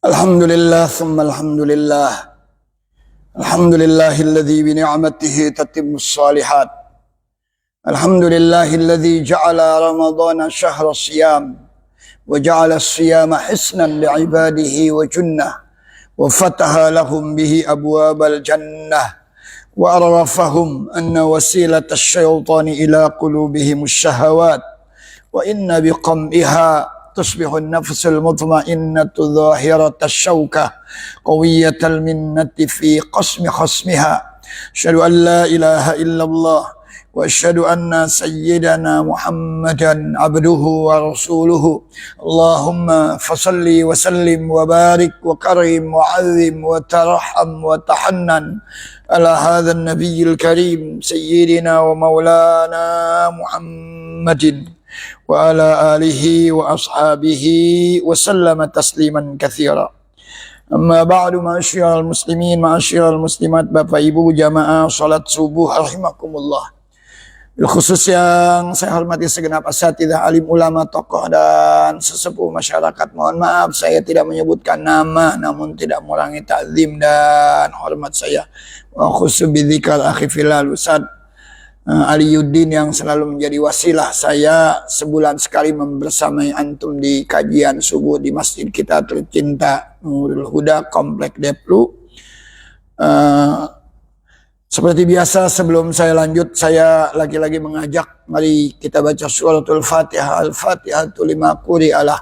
Alhamdulillah, thumma alhamdulillah. Alhamdulillahilladzi bini'amatihi tatimmus salihat. Alhamdulillahilladzi ja'ala ramadhana syahra siyam. Wa ja'ala siyama hisnan li'ibadihi wa junnah. Wa fataha lahum bihi abwabal jannah. Wa arrafahum anna wasilata syaitani ila qulubihimus syahawat. Wa inna biqam'iha تصبح النفس المطمئنة ظاهرة الشوكة قوية المنة في قسم خصمها. أشهد أن لا إله إلا الله وأشهد أن سيدنا محمدا عبده ورسوله. اللهم فصل وسلم وبارك وكرم وعظم وترحم وتحنن على هذا النبي الكريم سيدنا ومولانا محمد وعلى آله وأصحابه وسلم تسليما كثيرا. Amma ba'du, ma'asyiral muslimin, ma'asyiral muslimat, Bapak Ibu jamaah salat subuh rahimakumullah. Bil khusus yang saya hormati segenap asatidzah, alim ulama, tokoh dan sesepuh masyarakat. Mohon maaf saya tidak menyebutkan nama, namun tidak mengurangi ta'zim dan hormat saya. Wa khusus bidzikr akhi filal Ustaz Aliyuddin yang selalu menjadi wasilah saya sebulan sekali membersamai antum di kajian subuh di masjid kita tercinta Nurul Huda Komplek Deplu. Seperti biasa sebelum saya lanjut, saya lagi-lagi mengajak mari kita baca suratul Fatihah. Al-Fatihah lima quri'alah.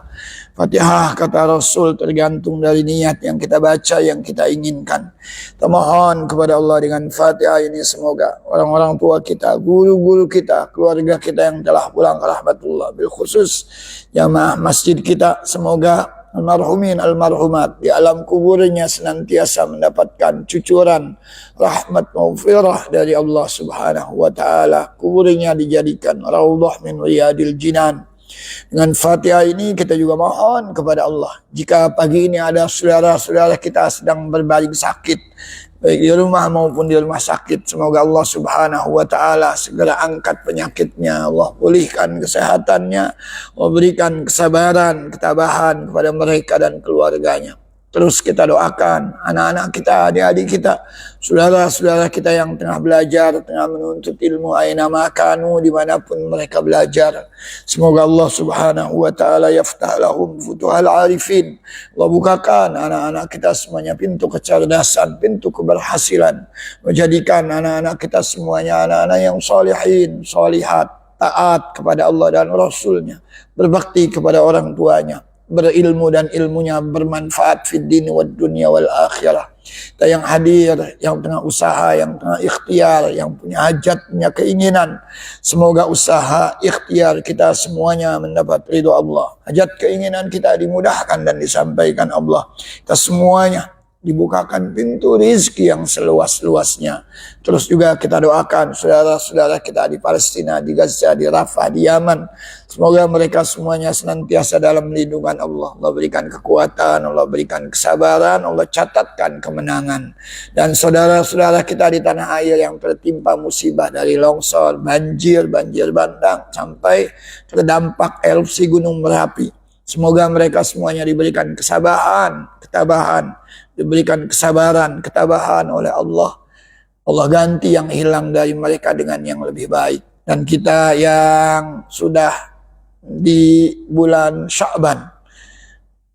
Fatihah kata Rasul tergantung dari niat yang kita baca, yang kita inginkan. Kita mohon kepada Allah dengan Fatihah ini semoga orang-orang tua kita, guru-guru kita, keluarga kita yang telah pulang ke rahmatullah, bil khusus jamaah masjid kita, semoga almarhumin almarhumat di alam kuburnya senantiasa mendapatkan cucuran rahmat maghfirah dari Allah Subhanahu wa taala. Kuburnya dijadikan raudhah min riyadil jinan. Dengan Fatihah ini kita juga mohon kepada Allah, jika pagi ini ada saudara-saudara kita sedang berbaring sakit, baik di rumah maupun di rumah sakit, semoga Allah Subhanahu wa taala segera angkat penyakitnya, Allah pulihkan kesehatannya, Allah berikan kesabaran, ketabahan kepada mereka dan keluarganya. Terus kita doakan anak-anak kita, adik-adik kita, saudara-saudara kita yang tengah belajar, tengah menuntut ilmu, aina makanu, dimanapun mereka belajar. Semoga Allah Subhanahu wa taala yaftah lahum futuhal arifin. Allah bukakan anak-anak kita semuanya pintu kecerdasan, pintu keberhasilan. Menjadikan anak-anak kita semuanya anak-anak yang salihin, salihat, taat kepada Allah dan Rasulnya, berbakti kepada orang tuanya, berilmu dan ilmunya bermanfaat fid din wad dunya wal akhirah. Kita yang hadir, yang tengah usaha, yang tengah ikhtiar, yang punya hajat, punya keinginan, semoga usaha ikhtiar kita semuanya mendapat ridho Allah. Hajat keinginan kita dimudahkan dan disampaikan Allah. Kita semuanya dibukakan pintu rizki yang seluas-luasnya. Terus juga kita doakan saudara-saudara kita di Palestina, di Gaza, di Rafah, di Yaman. Semoga mereka semuanya senantiasa dalam lindungan Allah. Allah berikan kekuatan, Allah berikan kesabaran, Allah catatkan kemenangan. Dan saudara-saudara kita di tanah air yang tertimpa musibah dari longsor, banjir bandang, sampai terdampak erupsi Gunung Merapi. Semoga mereka semuanya diberikan kesabaran, ketabahan, diberikan kesabaran, ketabahan oleh Allah. Allah ganti yang hilang dari mereka dengan yang lebih baik. Dan kita yang sudah di bulan Sya'ban,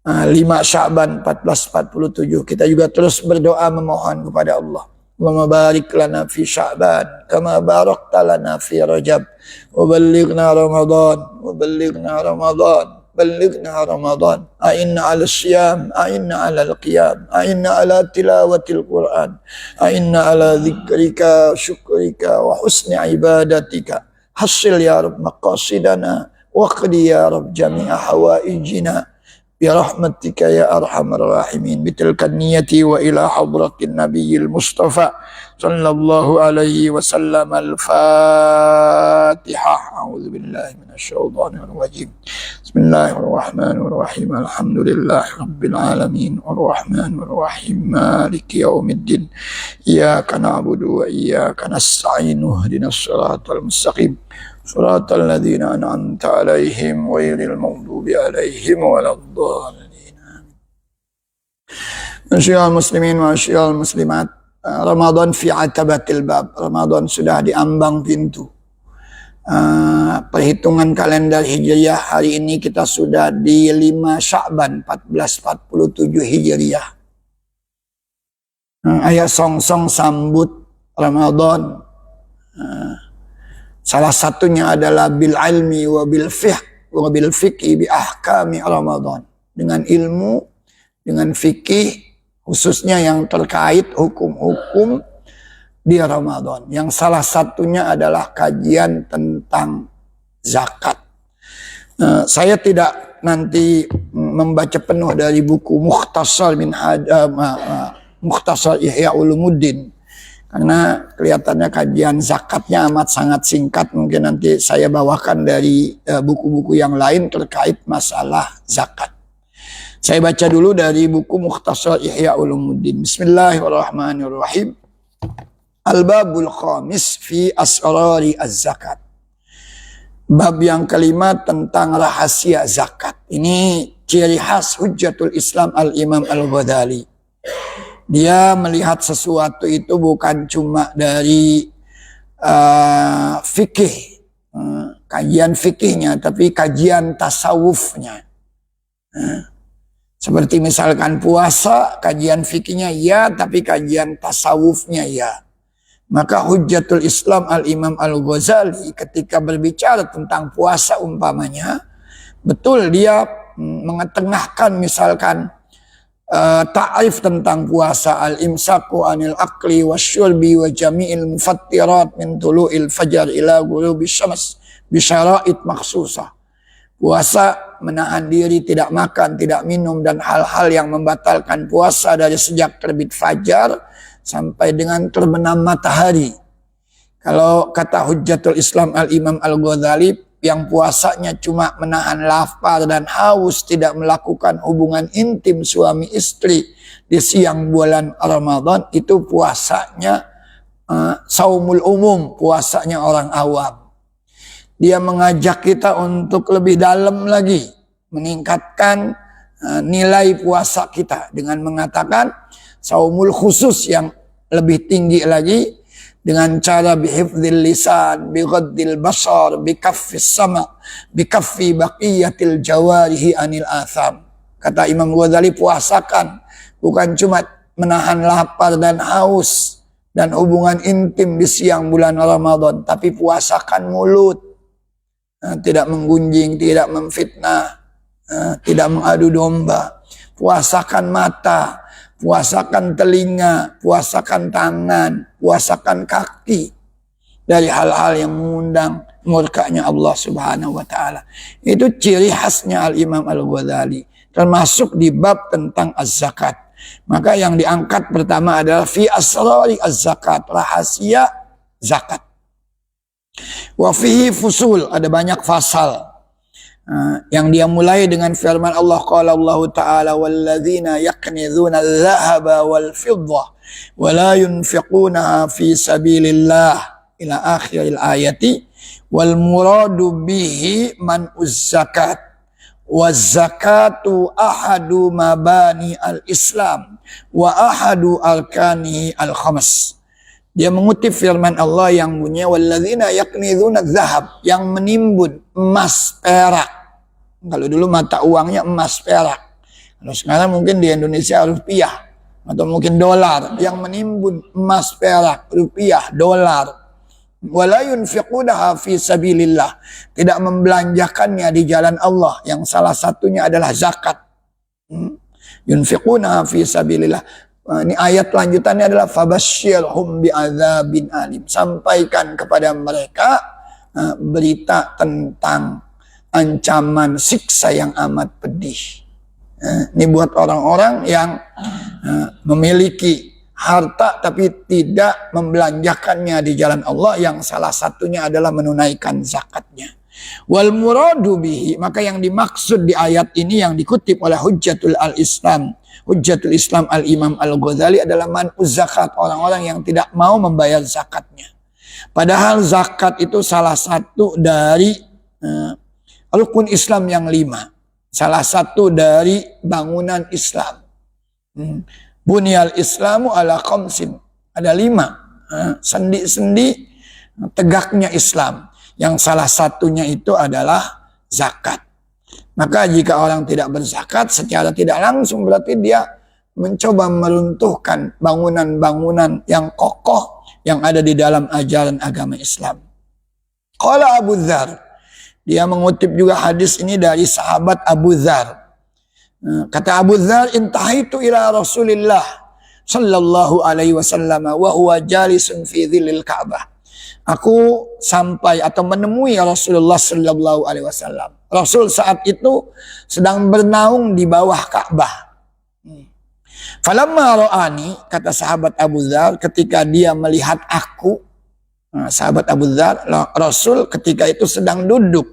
5 Sya'ban 1447, kita juga terus berdoa memohon kepada Allah. Allahumma barik lana fi Sya'ban kama barakta lana fi Rajab wa ballighna Ramadan wa ballighna Ramadan. بلغنا رمضان أعنا على الصيام أعنا على القيام أعنا على تلاوة القرآن أعنا على ذكرك شكرك وحسن عبادتك حصل يا رب مقاصدنا واقضي يا رب جميع حوائجنا برحمتك يا أرحم الراحمين. بتلك النية وإلى حضرة النبي المصطفى صلى الله عليه وسلم. الفاتحة. أعوذ بالله من الشيطان الرجيم. بسم الله الرحمن الرحيم. الحمد لله رب العالمين الرحمن الرحيم مالك يوم الدين إياك نعبد وإياك نستعين اهدنا الصراط المستقيم صراط الذين أنعمت عليهم غير المغضوب عليهم ولا الضالين. Masyaallah muslimin, masyaallah muslimat. Ramadan fi atabatil bab. Ramadan sudah di ambang pintu. Perhitungan kalender Hijriah hari ini kita sudah di 5 Sya'ban 1447 Hijriah. Ayat song-song sambut Ramadan. Salah satunya adalah bil ilmi wa bil fiqhi bi ahkami Ramadan. Dengan ilmu, dengan fikih, khususnya yang terkait hukum-hukum di Ramadan. Yang salah satunya adalah kajian tentang zakat. Saya tidak nanti membaca penuh dari buku Mukhtasar Mukhtasar Ihya Ulumuddin, karena kelihatannya kajian zakatnya amat sangat singkat. Mungkin nanti saya bawakan dari buku-buku yang lain terkait masalah zakat. Saya baca dulu dari buku Mukhtasar Ihya Ulumuddin. Bismillahirrahmanirrahim. Al-babul khamis fi asrari az-zakat. Bab yang kelima tentang rahasia zakat. Ini ciri khas Hujjatul Islam Al-Imam Al-Ghazali. Dia melihat sesuatu itu bukan cuma dari fikih, kajian fikihnya, tapi kajian tasawufnya. Seperti misalkan puasa, kajian fikihnya ya, tapi kajian tasawufnya ya. Maka Hujjatul Islam Al-Imam Al-Ghazali ketika berbicara tentang puasa umpamanya, betul dia mengetengahkan misalkan ta'rif tentang puasa, al-imsaku anil akli wasyurbi wa jami'il mufattirat min tulu'il fajar ila ghurubi syams bisyara'id maksusah. Puasa menahan diri, tidak makan, tidak minum, dan hal-hal yang membatalkan puasa dari sejak terbit fajar sampai dengan terbenam matahari. Kalau kata Hujjatul Islam Al-Imam Al-Ghazali, yang puasanya cuma menahan lapar dan haus, tidak melakukan hubungan intim suami istri di siang bulan Ramadan, itu puasanya saumul umum, puasanya orang awam. Dia mengajak kita untuk lebih dalam lagi, meningkatkan nilai puasa kita dengan mengatakan saumul khusus yang lebih tinggi lagi, dengan cara bihifdzil lisan, bighaddil basar, bikaffis sama, bikaffi baqiyatil jawarihi anil atham. Kata Imam Ghazali, puasakan bukan cuma menahan lapar dan haus dan hubungan intim di siang bulan Ramadan, tapi puasakan mulut. Tidak menggunjing, tidak memfitnah, tidak mengadu domba. Puasakan mata, puasakan telinga, puasakan tangan, puasakan kaki dari hal-hal yang mengundang murkanya Allah Subhanahu wa taala. Itu ciri khasnya Al-Imam Al-Ghazali, termasuk di bab tentang az-zakat. Maka yang diangkat pertama adalah fi asrari az-zakat, rahasia zakat. Wa fihi fusul, ada banyak fasal. Yang dia mulai dengan firman Allah, qala Allah Ta'ala walladzina yaknizuna adh-dhahaba wal fiddah wa la yunfiqunaha fi sabilillah ila akhiril ayati wal muradu bihi man uz-zakat waz zakatu ahadu mabani al-islam wa ahadu arkanihi al-khams. Dia mengutip firman Allah yang bunyinya walladzina yaknizuna adh-dhahab, yang menimbun emas perak. Kalau dulu mata uangnya emas perak. Kalau sekarang mungkin di Indonesia rupiah atau mungkin dolar, yang menimbun emas perak, rupiah, dolar. Wala yunfiqunaha fi sabilillah, tidak membelanjakannya di jalan Allah, yang salah satunya adalah zakat. Yunfiqunaha fi sabilillah. Ini ayat lanjutannya adalah fabasyirhum bi'adzabin alim, sampaikan kepada mereka berita tentang ancaman siksa yang amat pedih. Ini buat orang-orang yang memiliki harta tapi tidak membelanjakannya di jalan Allah, yang salah satunya adalah menunaikan zakatnya. Wal muradu bihi, maka yang dimaksud di ayat ini yang dikutip oleh Hujjatul Islam Al-Imam Al-Ghazali adalah man'uz zakat, orang-orang yang tidak mau membayar zakatnya. Padahal zakat itu salah satu dari rukun Islam yang 5. Salah satu dari bangunan Islam. Bunyal Islamu ala khamsin. Ada 5 sendi-sendi tegaknya Islam. Yang salah satunya itu adalah zakat. Maka jika orang tidak berzakat secara tidak langsung berarti dia mencoba meruntuhkan bangunan-bangunan yang kokoh yang ada di dalam ajaran agama Islam. Qala Abu Dzar, dia mengutip juga hadis ini dari sahabat Abu Dzar. Kata Abu Dzar, intahaitu ila Rasulillah sallallahu alaihi wasallam wa huwa jalisun fi dhillil Ka'bah. Aku sampai atau menemui Rasulullah sallallahu alaihi wasallam. Rasul saat itu sedang bernaung di bawah Ka'bah. Falamma ra'ani, kata sahabat Abu Dzar, ketika dia melihat aku, sahabat Abu Dzar, Rasul ketika itu sedang duduk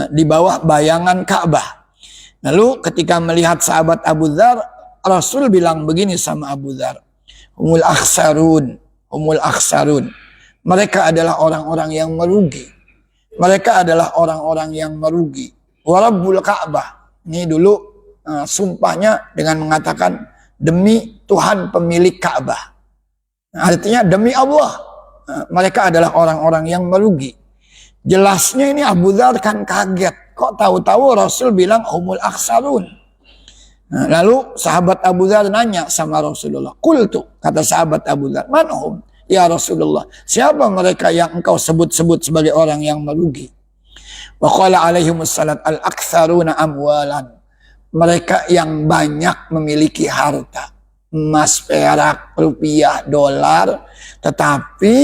di bawah bayangan Ka'bah. Lalu ketika melihat sahabat Abu Dzar, Rasul bilang begini sama Abu Dzar, humul akhsarun. Mereka adalah orang-orang yang merugi. Mereka adalah orang-orang yang merugi. Wa Rabbul Ka'bah. Ini dulu sumpahnya dengan mengatakan demi Tuhan pemilik Ka'bah. Artinya demi Allah. Mereka adalah orang-orang yang merugi. Jelasnya ini Abu Dzar kan kaget. Kok tahu-tahu Rasul bilang humul akhsarun. Lalu sahabat Abu Dzar nanya sama Rasulullah. Qultu, kata sahabat Abu Dzar, manhum ya Rasulullah? Siapa mereka yang engkau sebut-sebut sebagai orang yang merugi? Wa qala alaihimussalam al-aktsaruna amwalan. Mereka yang banyak memiliki harta. Emas, perak, rupiah, dolar. Tetapi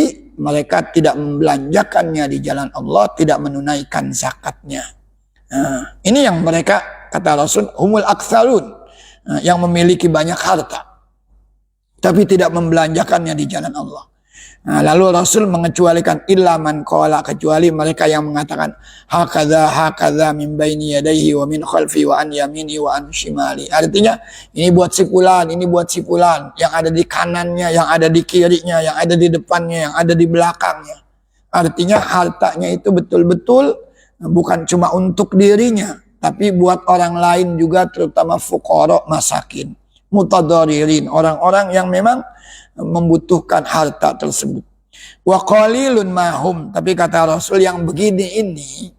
mereka tidak membelanjakannya di jalan Allah, tidak menunaikan zakatnya. Ini yang mereka, kata Rasul, humul aktsarun, yang memiliki banyak harta tapi tidak membelanjakannya di jalan Allah. Lalu Rasul mengecualikan illa man qala, kecuali mereka yang mengatakan hakadha min baini yadayhi wa min khalfi wa an yamini wa an shimali. Artinya ini buat si fulan, ini buat si fulan, yang ada di kanannya, yang ada di kirinya, yang ada di depannya, yang ada di belakangnya. Artinya hartanya itu betul-betul bukan cuma untuk dirinya, tapi buat orang lain juga, terutama fuqara, masakin, mutadaririn, orang-orang yang memang membutuhkan harta tersebut. Wa qalilun mahum, tapi kata Rasul yang begini ini,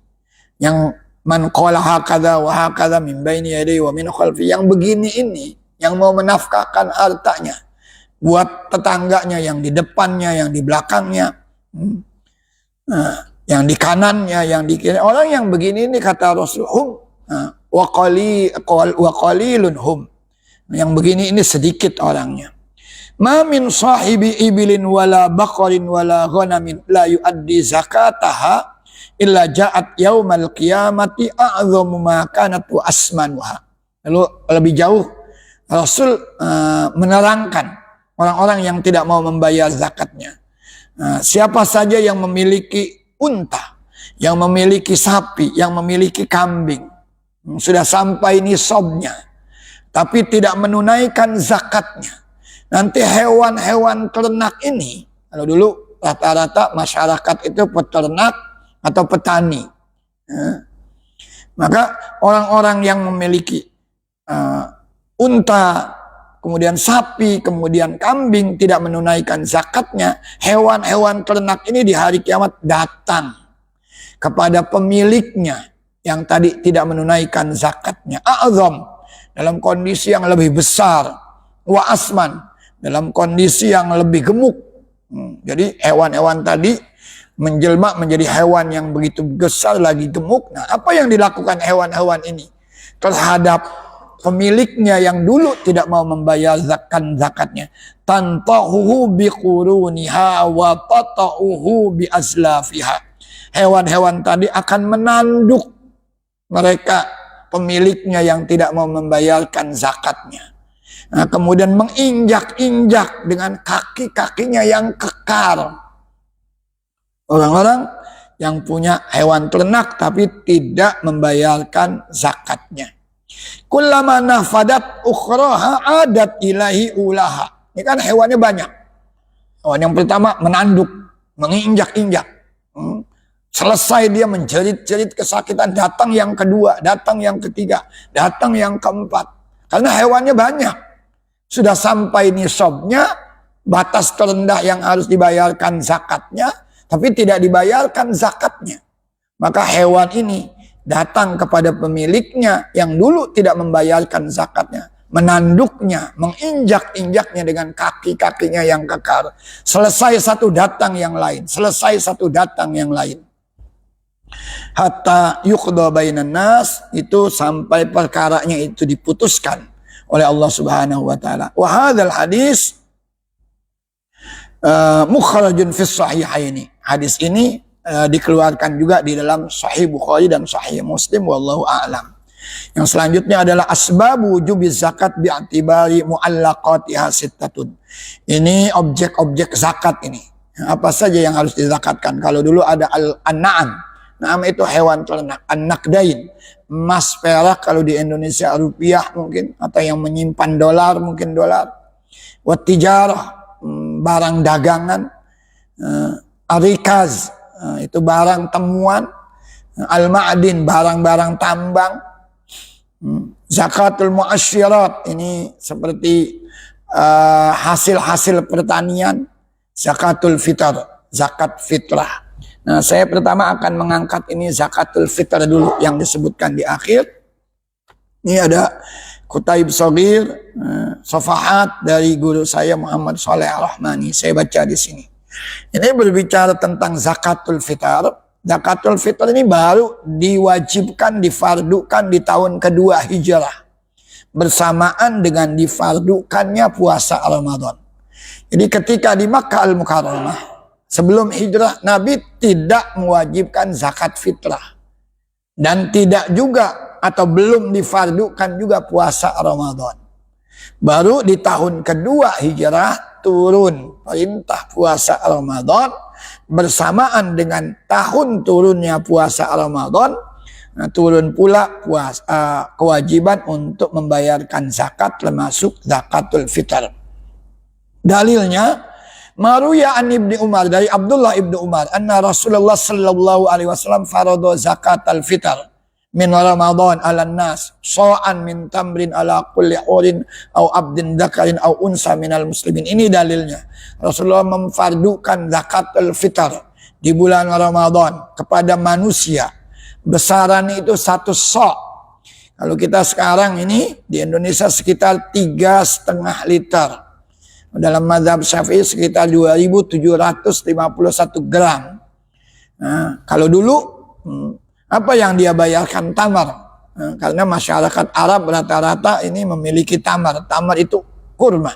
yang man qala hakadha wa hakadha min baini yadayhi wa min khalfi, yang begini ini, yang mau menafkahkan hartanya buat tetangganya, yang di depannya, yang di belakangnya, yang di kanannya, yang di kiri. Orang yang begini ini kata Rasul, wa qalilun hum. Yang begini ini sedikit orangnya. Ma min sahibi ibilin wala baqarin wala ghanamin la yuaddi zakataha illa ja'at yaumal qiyamati a'dhamu ma kanat wa asmanuha. Lalu lebih jauh Rasul menerangkan orang-orang yang tidak mau membayar zakatnya. Siapa saja yang memiliki unta, yang memiliki sapi, yang memiliki kambing, sudah sampai nisabnya, tapi tidak menunaikan zakatnya. Nanti hewan-hewan ternak ini, kalau dulu rata-rata masyarakat itu peternak atau petani. Maka orang-orang yang memiliki unta, kemudian sapi, kemudian kambing tidak menunaikan zakatnya, hewan-hewan ternak ini di hari kiamat datang kepada pemiliknya yang tadi tidak menunaikan zakatnya. A'zam, dalam kondisi yang lebih besar. Wa asman, dalam kondisi yang lebih gemuk. Jadi hewan-hewan tadi menjelma menjadi hewan yang begitu besar lagi gemuk. Nah, apa yang dilakukan hewan-hewan ini terhadap pemiliknya yang dulu tidak mau membayar zakatnya? Tantahuhu biquruniha wa tata'uhu bi azlafiha. Hewan-hewan tadi akan menanduk mereka pemiliknya yang tidak mau membayarkan zakatnya. Nah, kemudian menginjak-injak dengan kaki-kakinya yang kekar. Orang-orang yang punya hewan ternak tapi tidak membayarkan zakatnya. Kullama nafadat ukhraha adat ilahi ulaha. Ini kan hewannya banyak. Hewan yang pertama menanduk, menginjak-injak. Selesai dia menjerit-jerit kesakitan, datang yang kedua, datang yang ketiga, datang yang keempat. Karena hewannya banyak. sudah sampai nisabnya, batas terendah yang harus dibayarkan zakatnya, tapi tidak dibayarkan zakatnya. Maka hewan ini datang kepada pemiliknya yang dulu tidak membayarkan zakatnya, menanduknya, menginjak-injaknya dengan kaki-kakinya yang kekar. Selesai satu datang yang lain, selesai satu datang yang lain. Hatta yuqda bainan nas, itu sampai perkaranya itu diputuskan oleh Allah Subhanahu wa taala. Wa hadzal hadis mukharrajun fi sahihaini. Hadis ini dikeluarkan juga di dalam Sahih Bukhari dan Sahih Muslim, wallahu a'lam. Yang selanjutnya adalah asbabu wujubi zakat bi'atibari mu'allaqatiha sittatun. Ini objek-objek zakat ini. Apa saja yang harus dizakatkan? Kalau dulu ada an-na'am. Na'am itu hewan ternak. An-naqdain, emas, perak, kalau di Indonesia rupiah mungkin, atau yang menyimpan dolar mungkin dolar. Wat tijarah, barang dagangan. Arikaz, itu barang temuan. Al-ma'din, barang-barang tambang. Zakatul mu'asyirat, ini seperti hasil-hasil pertanian. Zakatul fitr, zakat fitrah. Nah, saya pertama akan mengangkat ini zakatul fitr dulu yang disebutkan di akhir. Ini ada Kutaib Shagir, Safahat dari guru saya Muhammad Shaleh Ar-Rahmani. Saya baca di sini. Ini berbicara tentang zakatul fitr. Zakatul fitr ini baru diwajibkan, difardukan di tahun kedua Hijrah. Bersamaan dengan difardukannya puasa Ramadan. Jadi ketika di Makkah Al-Mukarramah, sebelum hijrah, Nabi tidak mewajibkan zakat fitrah. Dan tidak juga atau belum difardukan juga puasa Ramadan. Baru di tahun kedua hijrah turun perintah puasa Ramadan. Bersamaan dengan tahun turunnya puasa Ramadan, turun pula kewajiban untuk membayarkan zakat, termasuk zakatul fitr. Dalilnya, Maruya an Ibni Umar, dari Abdullah Ibni Umar, anna Rasulullah sallallahu alaihi wasallam farada zakat al-fitr min Ramadan ala nas sa'an min tamrin ala kulli urin au abdin dzakarin au unsa minal muslimin. Ini dalilnya. Rasulullah memfardukan zakat al-fitr di bulan Ramadan kepada manusia. Besaran itu 1 sa'. Kalau kita sekarang ini di Indonesia sekitar 3,5 liter. Dalam mazhab Syafi'i sekitar 2.751 gram. Nah, kalau dulu apa yang dia bayarkan? Tamar. Nah, karena masyarakat Arab rata-rata ini memiliki tamar. Tamar itu kurma.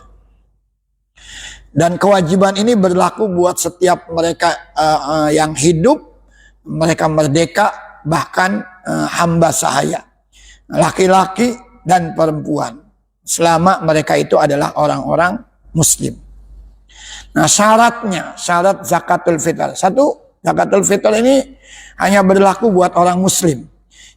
Dan kewajiban ini berlaku buat setiap mereka yang hidup, mereka merdeka, bahkan hamba sahaya. Laki-laki dan perempuan. Selama mereka itu adalah orang-orang Muslim. Nah, syarat zakatul fitr. 1, zakatul fitr ini hanya berlaku buat orang Muslim.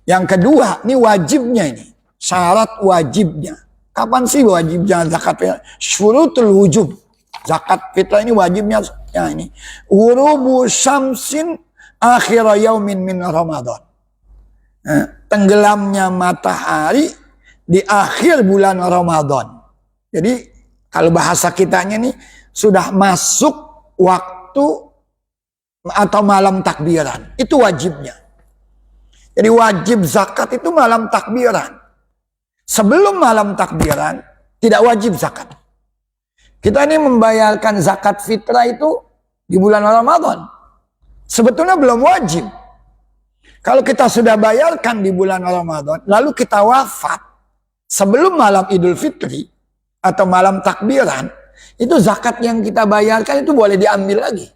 Yang kedua, ini wajibnya ini. Syarat wajibnya. Kapan sih wajibnya zakat fitr? Syurutul wujub. Zakat fitr ini wajibnya ya ini. Urubu syamsin akhir yaumin min Ramadan. Nah, tenggelamnya matahari di akhir bulan Ramadan. Jadi kalau bahasa kitanya nih sudah masuk waktu atau malam takbiran. Itu wajibnya. Jadi wajib zakat itu malam takbiran. Sebelum malam takbiran tidak wajib zakat. Kita ini membayarkan zakat fitrah itu di bulan Ramadan. Sebetulnya belum wajib. Kalau kita sudah bayarkan di bulan Ramadan, lalu kita wafat sebelum malam Idul Fitri atau malam takbiran, itu zakat yang kita bayarkan itu boleh diambil lagi.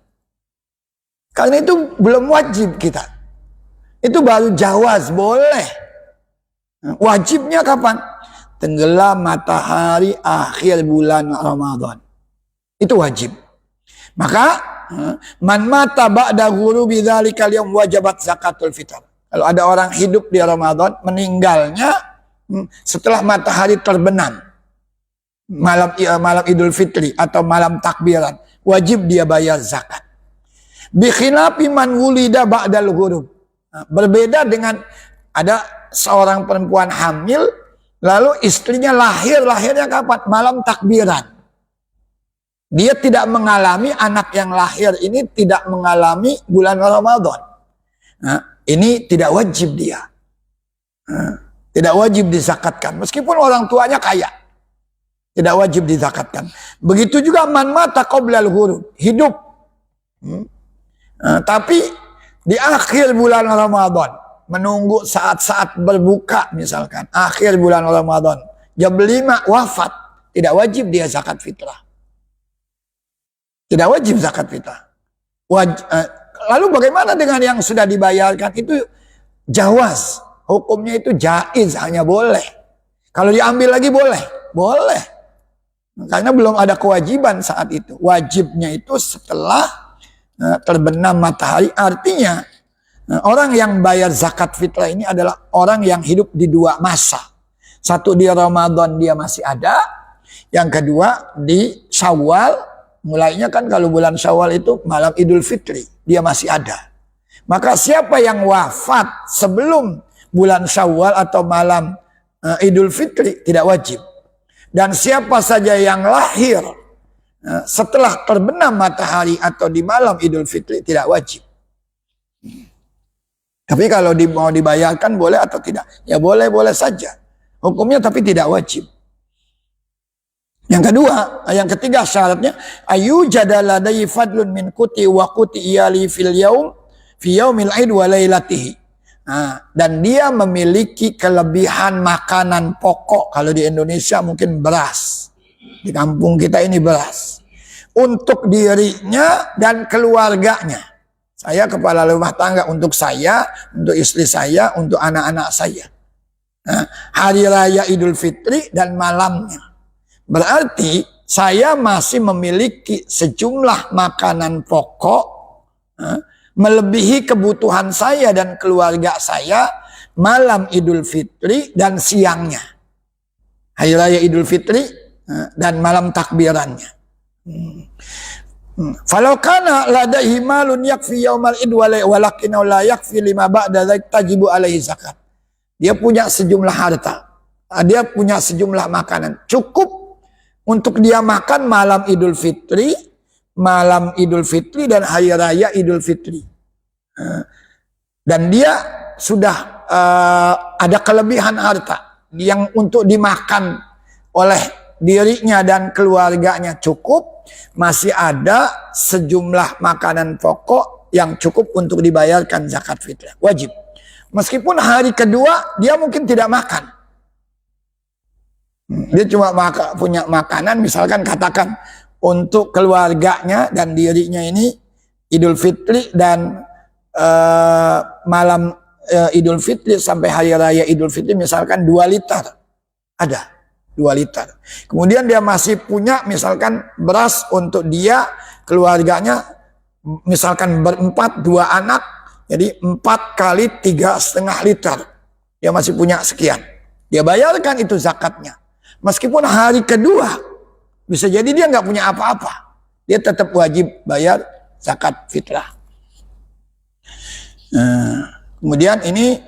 Karena itu belum wajib kita. Itu baru jawaz, boleh. Wajibnya kapan? Tenggelam matahari akhir bulan Ramadan. Itu wajib. Maka man mata ba'da ghurubi dzalikal yaum wajabat zakatul fitr. Kalau ada orang hidup di Ramadan, meninggalnya setelah matahari terbenam, malam Idul Fitri atau malam takbiran, wajib dia bayar zakat. Bi khilafi man wulida ba'dal ghurub. Berbeda dengan ada seorang perempuan hamil Lalu istrinya lahirnya kapan? Malam takbiran. Dia tidak mengalami, anak yang lahir ini tidak mengalami bulan Ramadan. Nah, ini tidak wajib dia. Tidak wajib dizakatkan. Meskipun orang tuanya kaya. Tidak wajib dizakatkan. Begitu juga man mata qoblal ghurub. Hidup. Tapi di akhir bulan Ramadan. Menunggu saat-saat berbuka misalkan. Akhir bulan Ramadan. Jam 5 wafat. Tidak wajib dia zakat fitrah. Tidak wajib zakat fitrah. Lalu bagaimana dengan yang sudah dibayarkan? Itu jawaz. Hukumnya itu jaiz, hanya boleh. Kalau diambil lagi boleh. Boleh. Karena belum ada kewajiban saat itu. Wajibnya itu setelah terbenam matahari. Artinya orang yang bayar zakat fitrah ini adalah orang yang hidup di dua masa. Satu di Ramadan dia masih ada. Yang kedua di Syawal. Mulainya kan kalau bulan Syawal itu malam Idul Fitri. Dia masih ada. Maka siapa yang wafat sebelum bulan Syawal atau malam Idul Fitri tidak wajib. Dan siapa saja yang lahir setelah terbenam matahari atau di malam Idul Fitri tidak wajib. Tapi kalau mau dibayarkan boleh atau tidak? Ya boleh-boleh saja. Hukumnya tapi tidak wajib. Yang kedua, yang ketiga syaratnya ayu jadaladai fadlun min kuti wa kuti iyali fil yaum fi yaumil aid wa lailatihi. Dan dia memiliki kelebihan makanan pokok. Kalau di Indonesia mungkin beras. Di kampung kita ini beras. Untuk dirinya dan keluarganya. Saya kepala rumah tangga, untuk saya, untuk istri saya, untuk anak-anak saya. Hari Raya Idul Fitri dan malamnya. Berarti saya masih memiliki sejumlah makanan pokok. Melebihi kebutuhan saya dan keluarga saya malam Idul Fitri dan siangnya. Hari Raya Idul Fitri dan malam takbirannya. Falau kana ladaihi malun yakfi yaumal id walakinau la yakfi lima ba'da dzalik tajibu alaihi zakat. Dia punya sejumlah harta. Dia punya sejumlah makanan. Cukup untuk dia makan malam Idul Fitri, dan Hari Raya Idul Fitri. Dan dia sudah ada kelebihan harta yang untuk dimakan oleh dirinya dan keluarganya cukup. Masih ada sejumlah makanan pokok yang cukup untuk dibayarkan zakat fitrah. Wajib. Meskipun hari kedua dia mungkin tidak makan. Dia cuma punya makanan, misalkan katakan untuk keluarganya dan dirinya ini Idul Fitri dan malam Idul Fitri sampai Hari Raya Idul Fitri misalkan 2 liter. Ada 2 liter. Kemudian dia masih punya misalkan beras untuk dia, keluarganya misalkan berempat, 2 anak. Jadi 4 kali 3,5 liter. Dia masih punya sekian. Dia bayarkan itu zakatnya. Meskipun hari kedua bisa jadi dia nggak punya apa-apa. Dia tetap wajib bayar zakat fitrah. Kemudian ini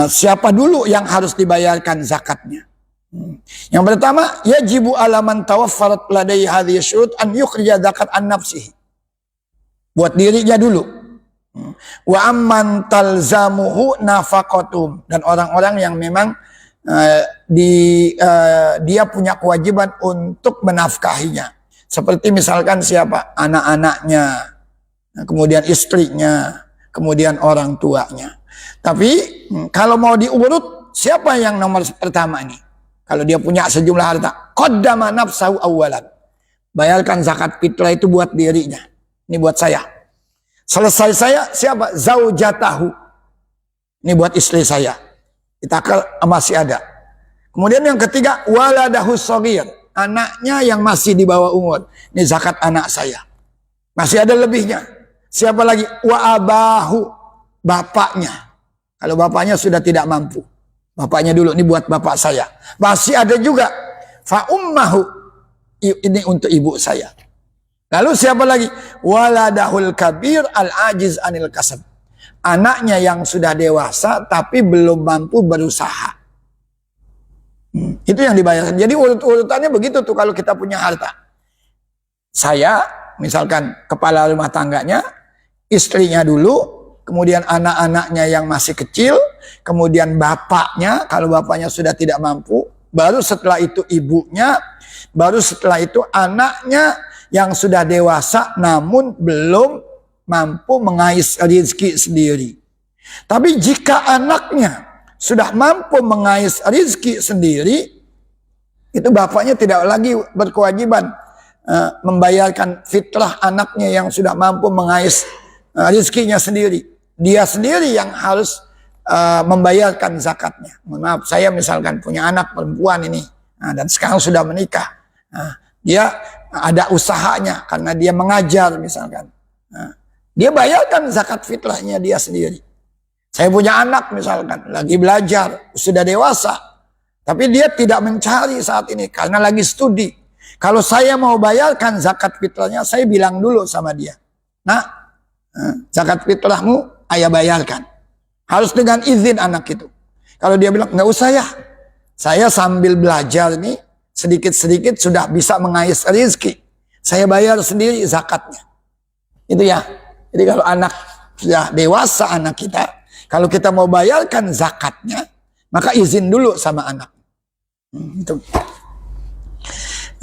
siapa dulu yang harus dibayarkan zakatnya? Yang pertama, yajibu ala man tawaffarat ladai hadhihi syurut an yukhrija zakat an nafsihi. Buat dirinya dulu. Wa amman talzamuhu nafaqatum, dan orang-orang yang memang dia punya kewajiban untuk menafkahinya. Seperti misalkan siapa? Anak-anaknya, kemudian istrinya, kemudian orang tuanya. Tapi kalau mau diurut, siapa yang nomor pertama ini? Kalau dia punya sejumlah harta, qaddama nafsahu awwalan. Bayarkan zakat fitrah itu buat dirinya. Ini buat saya. Selesai saya, siapa? Zaujatahu. Ini buat istri saya. Ditakal masih ada. Kemudian yang ketiga, waladahu shaghir. Anaknya yang masih di bawah umur. Ini zakat anak saya. Masih ada lebihnya. Siapa lagi? Wa abahu. Bapaknya. Kalau bapaknya sudah tidak mampu. Bapaknya dulu, ini buat bapak saya. Masih ada juga. Fa ummahu. Ini untuk ibu saya. Lalu siapa lagi? Waladahul kabir al-ajiz anil kasab. anaknya yang sudah dewasa tapi belum mampu berusaha. Itu yang dibayarkan. Jadi urut-urutannya begitu tuh kalau kita punya harta. Saya misalkan kepala rumah tangganya, istrinya dulu, kemudian anak-anaknya yang masih kecil, kemudian bapaknya, kalau bapaknya sudah tidak mampu, baru setelah itu ibunya, baru setelah itu anaknya yang sudah dewasa namun belum mampu mengais rezeki sendiri. Tapi jika anaknya sudah mampu mengais rezeki sendiri, itu bapaknya tidak lagi berkewajiban membayarkan fitrah anaknya yang sudah mampu mengais rezekinya sendiri. Dia sendiri yang harus membayarkan zakatnya. Mohon maaf, saya misalkan punya anak perempuan ini, dan sekarang sudah menikah. Dia ada usahanya karena dia mengajar misalkan. Dia bayarkan zakat fitrahnya dia sendiri. Saya punya anak misalkan, lagi belajar, sudah dewasa. Tapi dia tidak mencari saat ini karena lagi studi. Kalau saya mau bayarkan zakat fitrahnya, saya bilang dulu sama dia. Nah, zakat fitrahmu ayah bayarkan. Harus dengan izin anak itu. Kalau dia bilang, nggak usah ya. Saya sambil belajar nih, sedikit-sedikit sudah bisa mengais rezeki. Saya bayar sendiri zakatnya. Itu ya. Jadi kalau anak sudah dewasa anak kita, kalau kita mau bayarkan zakatnya, maka izin dulu sama anak. Itu.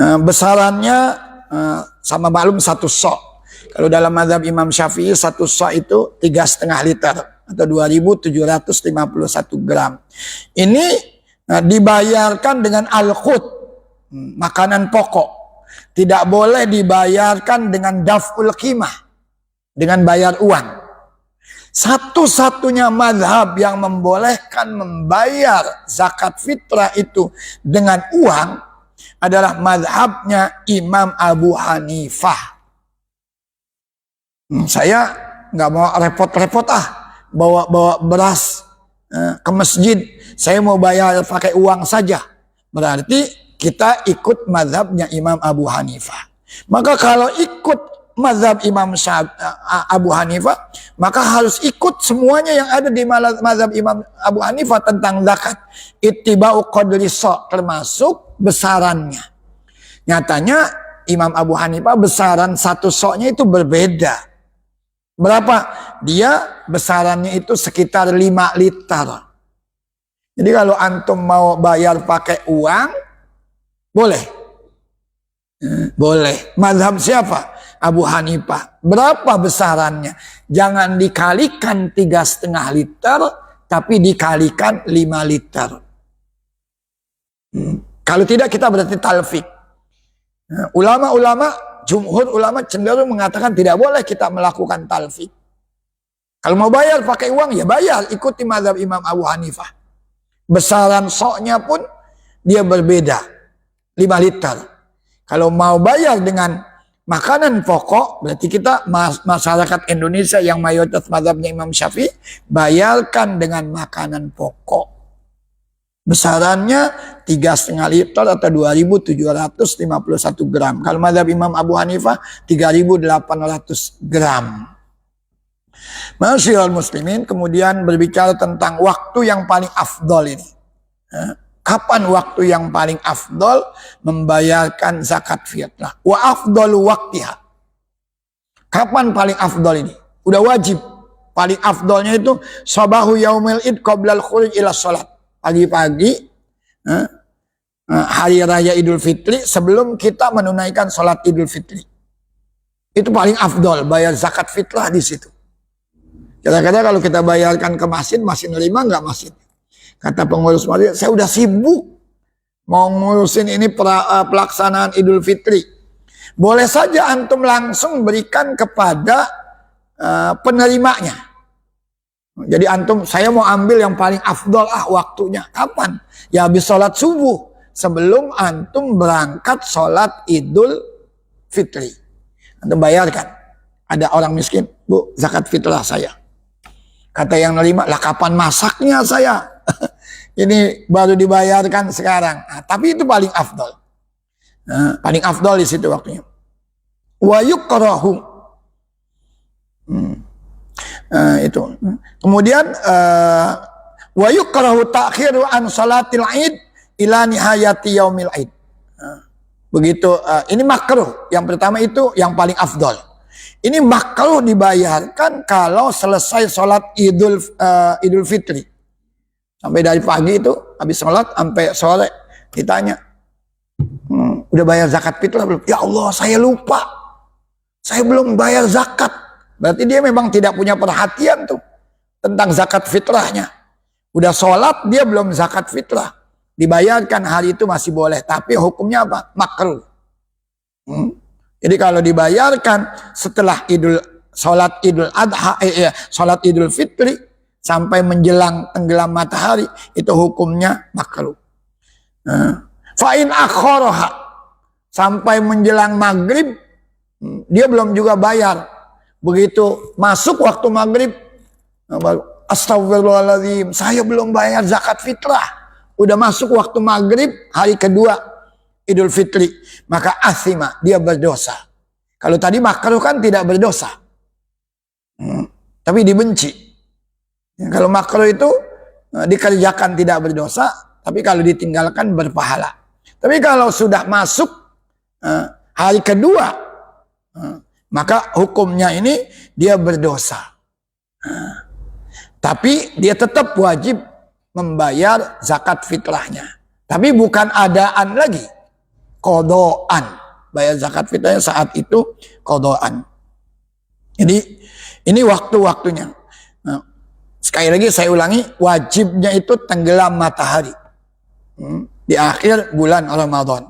Besarannya sama maklum 1 sok. Kalau dalam mazhab Imam Syafi'i 1 sok itu 3,5 liter atau 2.751 gram. Ini dibayarkan dengan al-khut, makanan pokok. Tidak boleh dibayarkan dengan daf'ul qimah, dengan bayar uang. Satu-satunya mazhab yang membolehkan membayar zakat fitrah itu dengan uang adalah mazhabnya Imam Abu Hanifah. Saya nggak mau repot-repot bawa beras ke masjid. Saya mau bayar pakai uang saja. Berarti kita ikut mazhabnya Imam Abu Hanifah. Maka kalau ikut mazhab Imam Abu Hanifah, maka harus ikut semuanya yang ada di mazhab Imam Abu Hanifah tentang zakat. Ittiba'u qadri so', termasuk besarannya. Nyatanya Imam Abu Hanifah besaran 1 so'-nya itu berbeda. Berapa? Dia besarannya itu sekitar 5 liter. Jadi kalau antum mau bayar pakai uang, boleh. Boleh. Mazhab siapa? Abu Hanifah. Berapa besarannya? Jangan dikalikan 3,5 liter, tapi dikalikan 5 liter. Kalau tidak kita berarti talfik. Jumhur ulama cenderung mengatakan tidak boleh kita melakukan talfik. Kalau mau bayar pakai uang, ya bayar. Ikuti mazhab Imam Abu Hanifah. Besaran soknya pun dia berbeda. 5 liter. Kalau mau bayar dengan makanan pokok, berarti kita masyarakat Indonesia yang mayoritas mazhabnya Imam Syafi'i, bayarkan dengan makanan pokok. Besarannya 3,5 liter atau 2.751 gram. Kalau mazhab Imam Abu Hanifah 3.800 gram. Masyiral muslimin, kemudian berbicara tentang waktu yang paling afdol ini. Kapan waktu yang paling afdol membayarkan zakat fitrah? Wa afdalu waqtiha. Kapan paling afdol ini? Udah wajib. Paling afdolnya itu sabahu yaumil id qoblal khuruj ila sholat. Pagi-pagi hari raya Idul Fitri sebelum kita menunaikan sholat Idul Fitri. Itu paling afdol bayar zakat fitrah di situ. Kira-kira kalau kita bayarkan ke masjid, masih nerima nggak masjid? Kata pengurus masjid, saya udah sibuk mau ngurusin ini pelaksanaan Idul Fitri. Boleh saja antum langsung berikan kepada penerimanya. Jadi antum, saya mau ambil yang paling afdol waktunya. Kapan? Ya habis sholat subuh. Sebelum antum berangkat sholat Idul Fitri. Antum bayarkan. Ada orang miskin, Bu, zakat fitrah saya. Kata yang nerima, lah kapan masaknya saya? Ini baru dibayarkan sekarang. Nah, tapi itu paling afdol. Paling afdol di situ waktunya. Wa yukrahu. Itu. Kemudian wa yukrahu ta'khiru an salatil id ila nihayati yaumil id. Begitu, ini makruh. Yang pertama itu yang paling afdol. Ini makruh dibayarkan kalau selesai sholat Idul Fitri. Sampai dari pagi itu habis sholat sampai sore ditanya, udah bayar zakat fitrah belum? Ya Allah, saya lupa, saya belum bayar zakat. Berarti dia memang tidak punya perhatian tuh tentang zakat fitrahnya. Udah sholat dia belum zakat fitrah. Dibayarkan hari itu masih boleh, tapi hukumnya apa? Makruh. Jadi kalau dibayarkan setelah sholat Idul Adha, sholat Idul Fitri sampai menjelang tenggelam matahari, itu hukumnya makruh. Fa'in akhoroha, sampai menjelang maghrib dia belum juga bayar. Begitu masuk waktu maghrib, astagfirullahaladzim, saya belum bayar zakat fitrah. Udah masuk waktu maghrib hari kedua Idul Fitri, maka athima, dia berdosa. Kalau tadi makruh kan tidak berdosa, tapi dibenci. Kalau makruh itu dikerjakan tidak berdosa, tapi kalau ditinggalkan berpahala. Tapi kalau sudah masuk hari kedua, maka hukumnya ini dia berdosa. Tapi dia tetap wajib membayar zakat fitrahnya. Tapi bukan adaan lagi, qodoan. Bayar zakat fitrahnya saat itu qodoan. Jadi ini waktu-waktunya. Sekali lagi saya ulangi, wajibnya itu tenggelam matahari di akhir bulan Ramadan.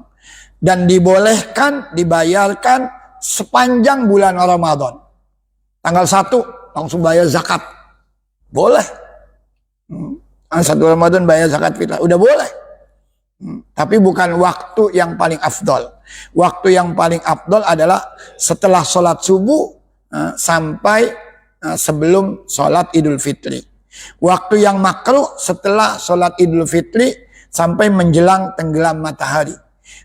Dan dibolehkan, dibayarkan sepanjang bulan Ramadan. Tanggal 1 langsung bayar zakat. Boleh. Tanggal 1 Ramadan bayar zakat fitrah. Udah boleh. Tapi bukan waktu yang paling afdol. Waktu yang paling afdol adalah setelah sholat subuh sampai sebelum sholat Idul Fitri. Waktu yang makruh setelah sholat Idul Fitri sampai menjelang tenggelam matahari.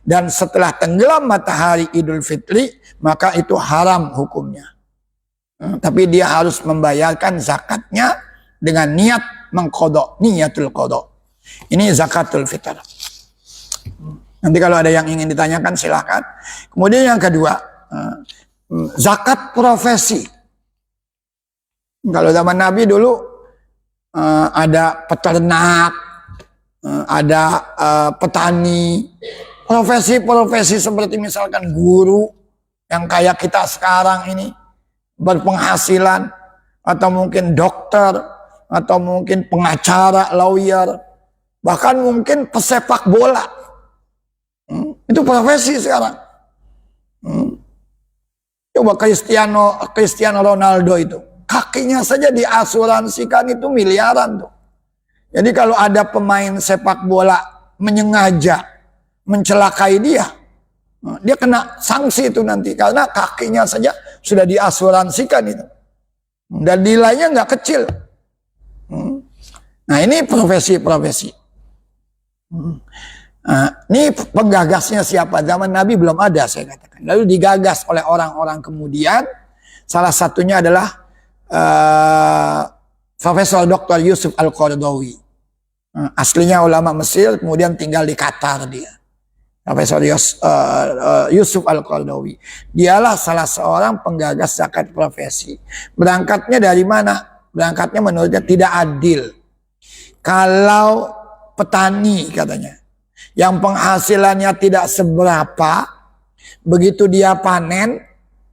Dan setelah tenggelam matahari Idul Fitri, maka itu haram hukumnya. Tapi dia harus membayarkan zakatnya dengan niat mengkodok, niatul kodok. Ini zakatul fitr. Nanti kalau ada yang ingin ditanyakan silahkan. Kemudian yang kedua, zakat profesi. Kalau zaman Nabi dulu ada peternak, ada petani, profesi-profesi seperti misalkan guru yang kayak kita sekarang ini berpenghasilan, atau mungkin dokter, atau mungkin pengacara, lawyer, bahkan mungkin pesepak bola. Itu profesi sekarang. Coba Cristiano Ronaldo itu, kakinya saja diasuransikan itu miliaran tuh. Jadi kalau ada pemain sepak bola menyengaja mencelakai dia kena sanksi itu nanti, karena kakinya saja sudah diasuransikan itu. Dan nilainya nggak kecil. Nah ini profesi-profesi. Ini penggagasnya siapa? Zaman Nabi belum ada, saya katakan. Lalu digagas oleh orang-orang kemudian. Salah satunya adalah Profesor Dr. Yusuf Al-Qaradawi. Aslinya ulama Mesir, kemudian tinggal di Qatar dia. Profesor Yusuf Al-Qaradawi. Dialah salah seorang penggagas zakat profesi. Berangkatnya dari mana? Berangkatnya menurutnya tidak adil. Kalau petani katanya, yang penghasilannya tidak seberapa, begitu dia panen,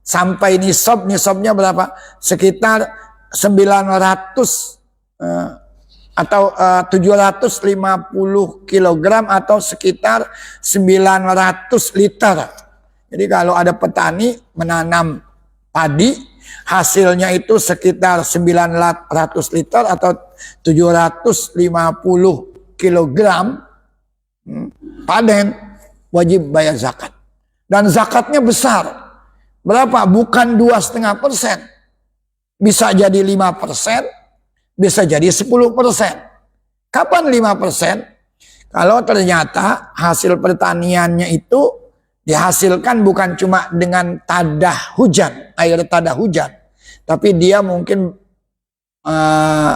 sampai nisabnya berapa? Sekitar 900 atau 750 kilogram atau sekitar 900 liter. Jadi kalau ada petani menanam padi, hasilnya itu sekitar 900 liter atau 750 kilogram, panen, wajib bayar zakat. Dan zakatnya besar. Berapa? Bukan 2,5%. Bisa jadi 5%, bisa jadi 10%. Kapan 5%? Kalau ternyata hasil pertaniannya itu dihasilkan bukan cuma dengan tadah hujan, air tadah hujan, tapi dia mungkin uh,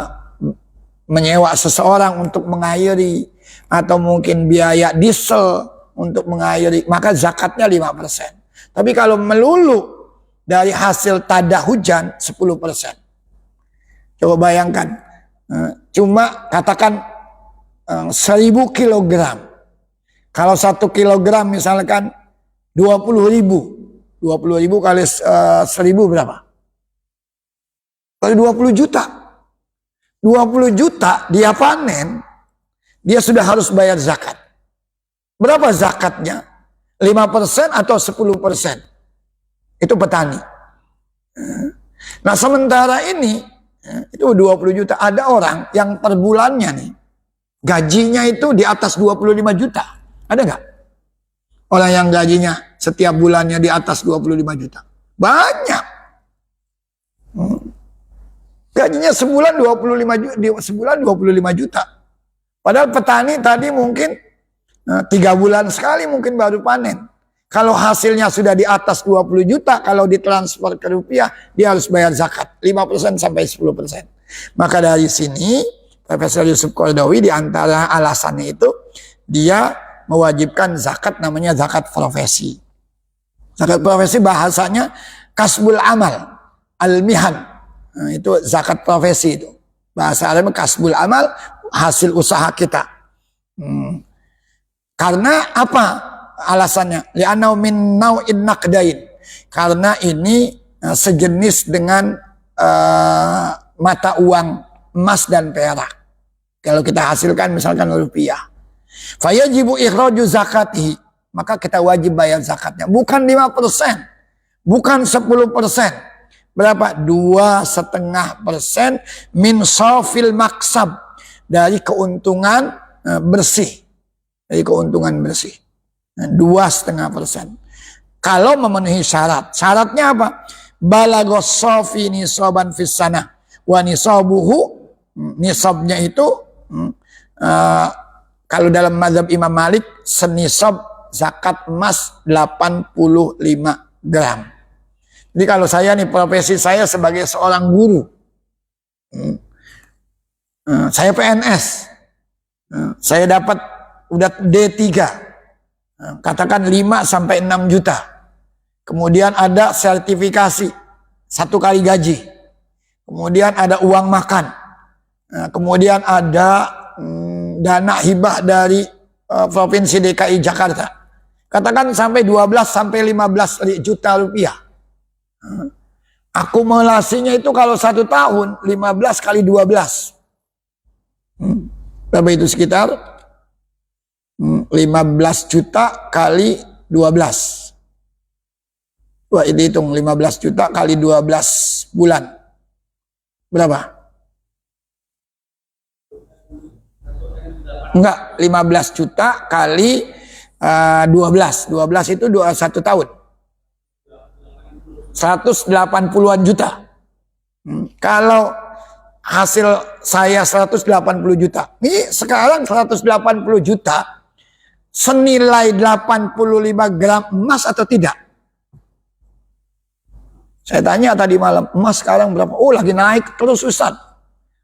menyewa seseorang untuk mengairi, atau mungkin biaya diesel untuk mengairi, maka zakatnya 5%. Tapi kalau melulu dari hasil tada hujan 10%. Coba bayangkan, cuma katakan 1000 kilogram. Kalau 1 kilogram misalkan 20.000. 20.000 kali 1000 berapa? Kali 20 juta. 20 juta dia panen, dia sudah harus bayar zakat. Berapa zakatnya? 5% atau 10%? Itu petani. Nah sementara ini, itu 20 juta. Ada orang yang per bulannya nih, gajinya itu di atas 25 juta. Ada nggak? Orang yang gajinya setiap bulannya di atas 25 juta. Banyak. Gajinya sebulan 25 juta. Padahal petani tadi mungkin 3 bulan sekali mungkin baru panen. Kalau hasilnya sudah di atas 20 juta, kalau ditransfer ke rupiah, dia harus bayar zakat 5% sampai 10%. Maka dari sini Profesor Yusuf Qaradawi di antara alasannya itu dia mewajibkan zakat, namanya zakat profesi. Zakat profesi bahasanya kasbul amal, al-mihan. Nah, itu zakat profesi itu. Bahasa Arabnya kasbul amal, hasil usaha kita. Karena apa alasannya? Li'annau min naw'in naqdain. Karena ini sejenis dengan mata uang emas dan perak. Kalau kita hasilkan misalkan rupiah. Fayajibu ikhraju zakatihi. Maka kita wajib bayar zakatnya. Bukan 5%. Bukan 10%. Berapa? 2,5% min safil maksab, dari keuntungan bersih. Dari keuntungan bersih. 2,5%. Kalau memenuhi syarat. Syaratnya apa? Balagos safi nisaban fis sanah. Wa nisabuhu, nisabnya itu kalau dalam mazhab Imam Malik senisab zakat emas 85 gram. Jadi kalau saya nih, profesi saya sebagai seorang guru, saya PNS, saya dapat udah D3, katakan 5 sampai 6 juta. Kemudian ada sertifikasi 1 kali gaji. Kemudian ada uang makan. Kemudian ada dana hibah dari Provinsi DKI Jakarta. Katakan sampai 12 sampai 15 juta rupiah. Akumulasinya itu kalau 1 tahun 15 kali 12. Berapa itu sekitar? 15 juta kali 12. Wah, ini hitung 15 juta kali 12 bulan. Berapa? Enggak, 15 juta kali 12. 12 itu 1 tahun. 180-an juta. Kalau hasil saya 180 juta. Ini sekarang 180 juta senilai 85 gram emas atau tidak? Saya tanya tadi malam, emas sekarang berapa? Oh, lagi naik terus Ustaz.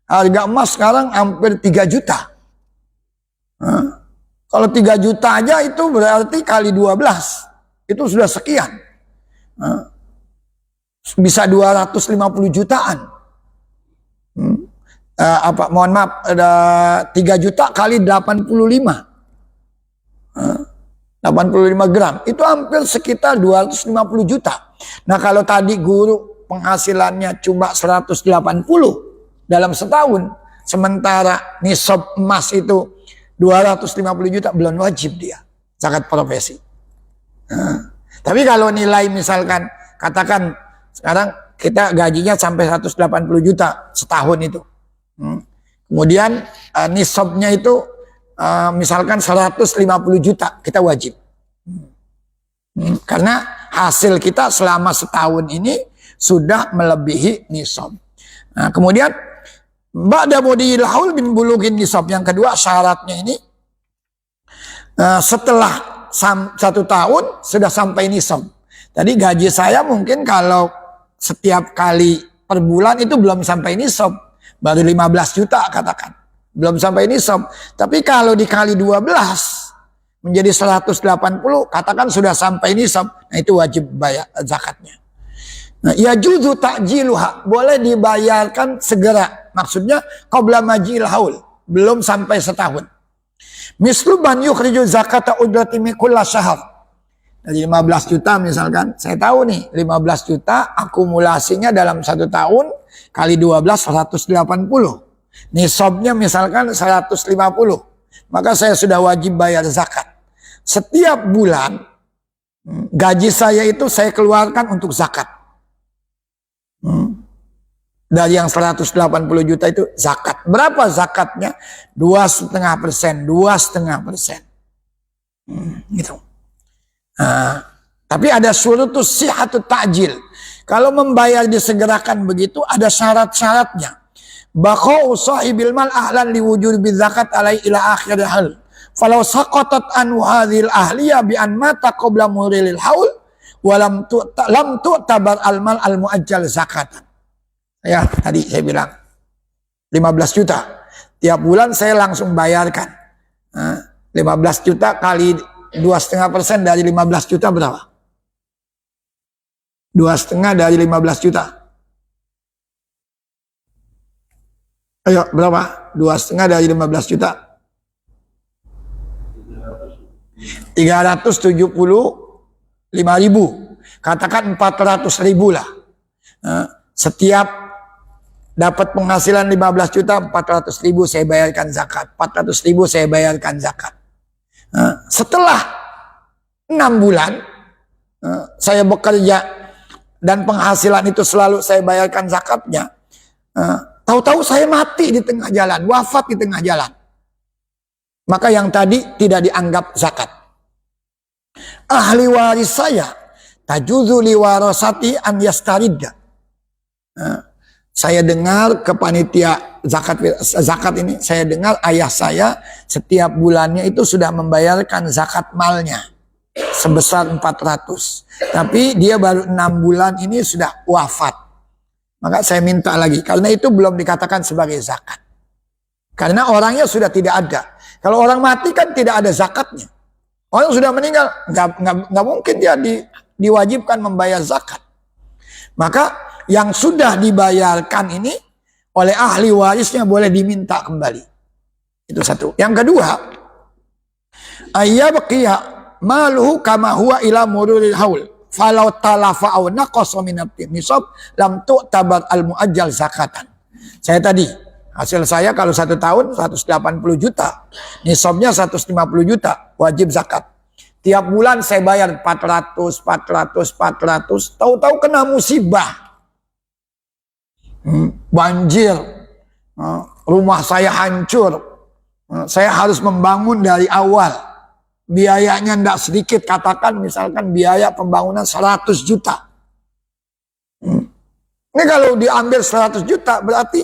Harga emas sekarang hampir 3 juta. Kalau 3 juta aja itu berarti kali 12. Itu sudah sekian. Bisa 250 jutaan. Mohon maaf, ada 3 juta kali 85. 85 gram. Itu hampir sekitar 250 juta. Nah, kalau tadi guru penghasilannya cuma 180 dalam setahun, sementara nisab emas itu 250 juta, belum wajib dia zakat profesi. Tapi kalau nilai misalkan, katakan sekarang kita gajinya sampai 180 juta setahun itu. Kemudian nisabnya itu misalkan 150 juta, kita wajib. Karena hasil kita selama setahun ini sudah melebihi nisab. Nah, kemudian ba'da mudiyil haul bin bulughin nisab. Yang kedua syaratnya ini setelah 1 tahun sudah sampai nisab. Tadi gaji saya mungkin kalau setiap kali per bulan itu belum sampai nisab. baru 15 juta katakan. Belum sampai nisab. Tapi kalau dikali 12 menjadi 180, katakan sudah sampai nisab. Nah itu wajib bayar zakatnya. Nah, ya juzu ta'jiluha, boleh dibayarkan segera. Maksudnya qabla majil haul, belum sampai setahun. Mislu ban yukhriju zakata udrati kulla syahr. Dari 15 juta misalkan, saya tahu nih 15 juta akumulasinya dalam 1 tahun kali 12 180. Nisabnya misalkan 150. Maka saya sudah wajib bayar zakat. Setiap bulan gaji saya itu saya keluarkan untuk zakat. Dari yang 180 juta itu zakat. Berapa zakatnya? 2,5%. 2,5%. Gitu. Nah, tapi ada syurutus sihatut ta'jil. Kalau membayar disegerakan begitu ada syarat-syaratnya. Baqa'u sahibil mal ahlan liwujubi zakat alai ila akhir hal. Falau saqatat anhu hadhil ahliyah bi an mata qabla murilil haul wa lam tu'tabar al mal al muajjal zakatan. Ya, tadi saya bilang 15 juta. Tiap bulan saya langsung bayarkan. 15 juta kali 2,5% dari 15 juta berapa? 2,5 dari 15 juta. Ayo, berapa? 2,5 dari 15 juta. 375.000. Katakan 400.000 lah. Setiap dapat penghasilan 15 juta, 400.000 saya bayarkan zakat. 400.000 saya bayarkan zakat. Setelah 6 bulan saya bekerja dan penghasilan itu selalu saya bayarkan zakatnya, tahu-tahu saya mati di tengah jalan, wafat di tengah jalan, maka yang tadi tidak dianggap zakat. Ahli waris saya tajuzu liwarasati an yastaridda. Saya dengar ke panitia zakat ini, saya dengar ayah saya setiap bulannya itu sudah membayarkan zakat malnya sebesar 400. Tapi dia baru 6 bulan ini sudah wafat. Maka saya minta lagi, karena itu belum dikatakan sebagai zakat. Karena orangnya sudah tidak ada. Kalau orang mati kan tidak ada zakatnya. Orang sudah meninggal, nggak mungkin dia diwajibkan membayar zakat. Maka yang sudah dibayarkan ini oleh ahli warisnya boleh diminta kembali. Itu satu. Yang kedua, ayyabqiya maluhu kama huwa ila mururil haul. Falau talafa aw naqasa min nisab lam tu'tabar al muajjal zakatan. Saya tadi, hasil saya kalau 1 tahun 180 juta. Nisabnya 150 juta, wajib zakat. Tiap bulan saya bayar 400. Tahu-tahu kena musibah. Banjir, rumah saya hancur, saya harus membangun dari awal, biayanya tidak sedikit, katakan misalkan biaya pembangunan 100 juta. Ini kalau diambil 100 juta berarti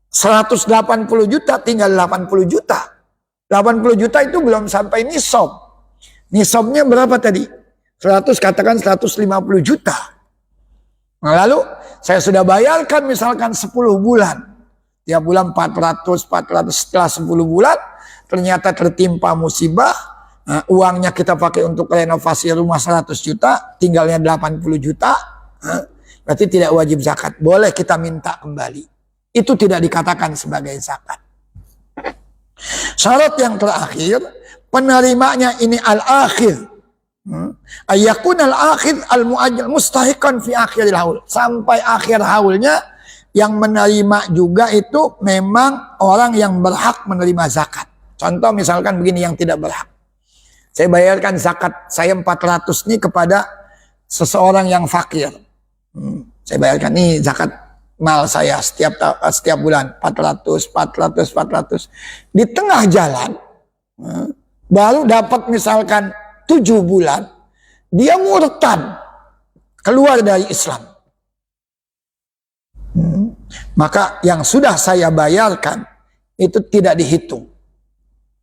180 juta tinggal 80 juta. 80 juta itu belum sampai nisab. Nisabnya berapa tadi? 100, katakan 150 juta. Nah, lalu saya sudah bayarkan misalkan 10 bulan. Tiap bulan 400. Setelah 10 bulan ternyata tertimpa musibah. Nah, uangnya kita pakai untuk renovasi rumah 100 juta. Tinggalnya 80 juta. Berarti tidak wajib zakat. Boleh kita minta kembali. Itu tidak dikatakan sebagai zakat. Syarat yang terakhir, penerimanya ini al-akhir. Ayakun al-akhir al-muajjal mustahiqan fi akhiril haul. Sampai akhir haulnya yang menerima juga itu memang orang yang berhak menerima zakat. Contoh misalkan begini, yang tidak berhak. Saya bayarkan zakat saya 400 ini kepada seseorang yang fakir. Saya bayarkan nih zakat mal saya setiap bulan 400. Di tengah jalan baru dapat misalkan 7 bulan, dia murtad, keluar dari Islam. Maka yang sudah saya bayarkan itu tidak dihitung,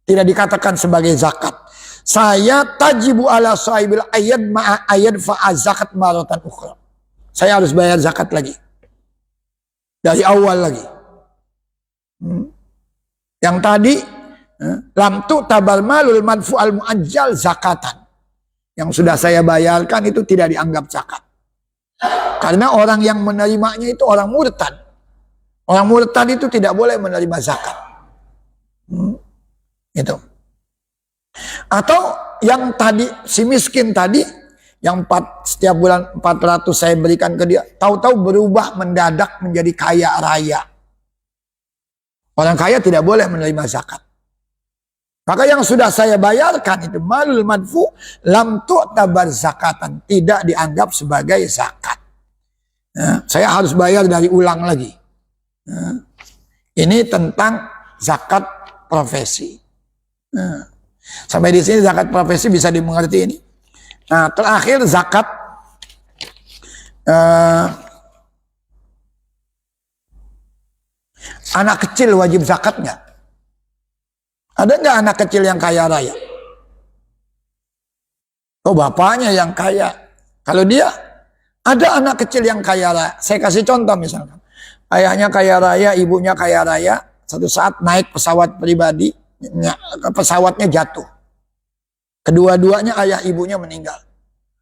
tidak dikatakan sebagai zakat. Saya tajibu ala sahibil ayat ma'a ayat fa'a zakat maratan ukhra. Saya harus bayar zakat lagi, dari awal lagi. Yang tadi lam tu'tabar malul madfu al muajjal zakatan. Yang sudah saya bayarkan itu tidak dianggap zakat. Karena orang yang menerimanya itu orang murtad. Orang murtad itu tidak boleh menerima zakat. Itu. Atau yang tadi, si miskin tadi, yang setiap bulan 400 saya berikan ke dia, tahu-tahu berubah mendadak menjadi kaya raya. Orang kaya tidak boleh menerima zakat. Maka yang sudah saya bayarkan itu malul madfu lam tu'tabar zakatan, tidak dianggap sebagai zakat. Saya harus bayar dari ulang lagi. Ini tentang zakat profesi. Sampai di sini zakat profesi bisa dimengerti ini. Nah, terakhir zakat anak kecil wajib zakat nggak? Ada nggak anak kecil yang kaya raya? Oh, bapaknya yang kaya. Kalau dia ada anak kecil yang kaya raya, saya kasih contoh misalkan, ayahnya kaya raya, ibunya kaya raya, satu saat naik pesawat pribadi, pesawatnya jatuh. Kedua-duanya ayah ibunya meninggal.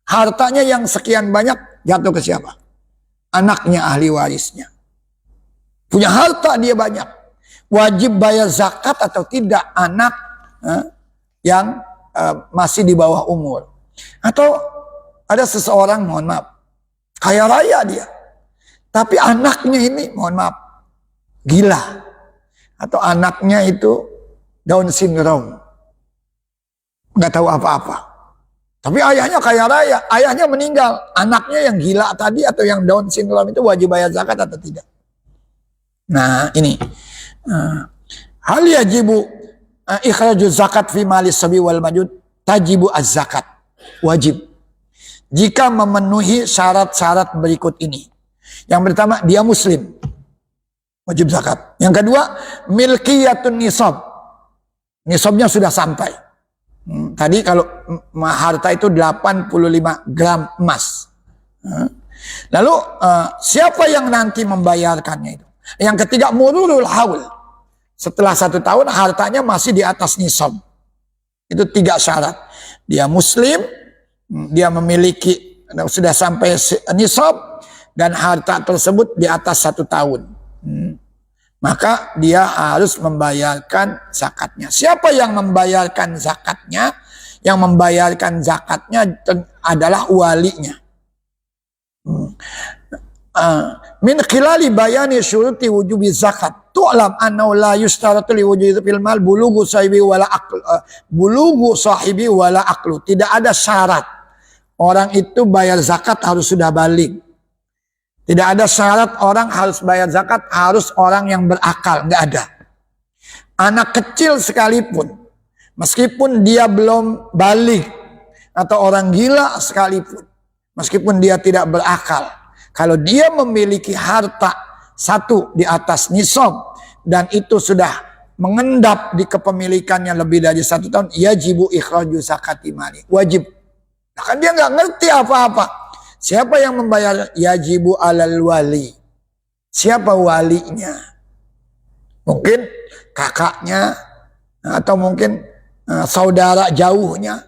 Hartanya yang sekian banyak jatuh ke siapa? Anaknya, ahli warisnya. Punya harta dia banyak. Wajib bayar zakat atau tidak anak yang masih di bawah umur. Atau ada seseorang, mohon maaf, kaya raya dia. Tapi anaknya ini, mohon maaf, gila. Atau anaknya itu Down syndrome. Nggak tahu apa-apa. Tapi ayahnya kaya raya, ayahnya meninggal. Anaknya yang gila tadi atau yang Down syndrome itu wajib bayar zakat atau tidak? Nah, ini. Hal yajibu ikhraju zakat fi malis sabi wal majud, tajibu az-zakat. Wajib. Jika memenuhi syarat-syarat berikut ini. Yang pertama, dia muslim. Wajib zakat. Yang kedua, milkiyatun nisab. Nisabnya sudah sampai. Tadi kalau harta itu 85 gram emas. Lalu siapa yang nanti membayarkannya itu? Yang ketiga, mururul haul. Setelah 1 tahun hartanya masih di atas nisab. Itu 3 syarat. Dia muslim, dia memiliki sudah sampai nisab, dan harta tersebut di atas 1 tahun. Maka dia harus membayarkan zakatnya. Siapa yang membayarkan zakatnya? Yang membayarkan zakatnya adalah walinya. Min khilali bayani syuruti wujubi zakat tu'lam annahu la yustaratu li wujubi fil mal bulughu sahibi wala aqlu tidak ada syarat orang itu bayar zakat harus sudah balik. Tidak ada syarat orang harus bayar zakat harus orang yang berakal, enggak ada. Anak kecil sekalipun meskipun dia belum balik atau orang gila sekalipun meskipun dia tidak berakal, kalau dia memiliki harta 1 di atas nisab dan itu sudah mengendap di kepemilikannya lebih dari 1 tahun, yajibu ikhraju zakati mali. Wajib. Kan dia nggak ngerti apa-apa. Siapa yang membayar? Yajibu alal wali. Siapa walinya? Mungkin kakaknya atau mungkin saudara jauhnya,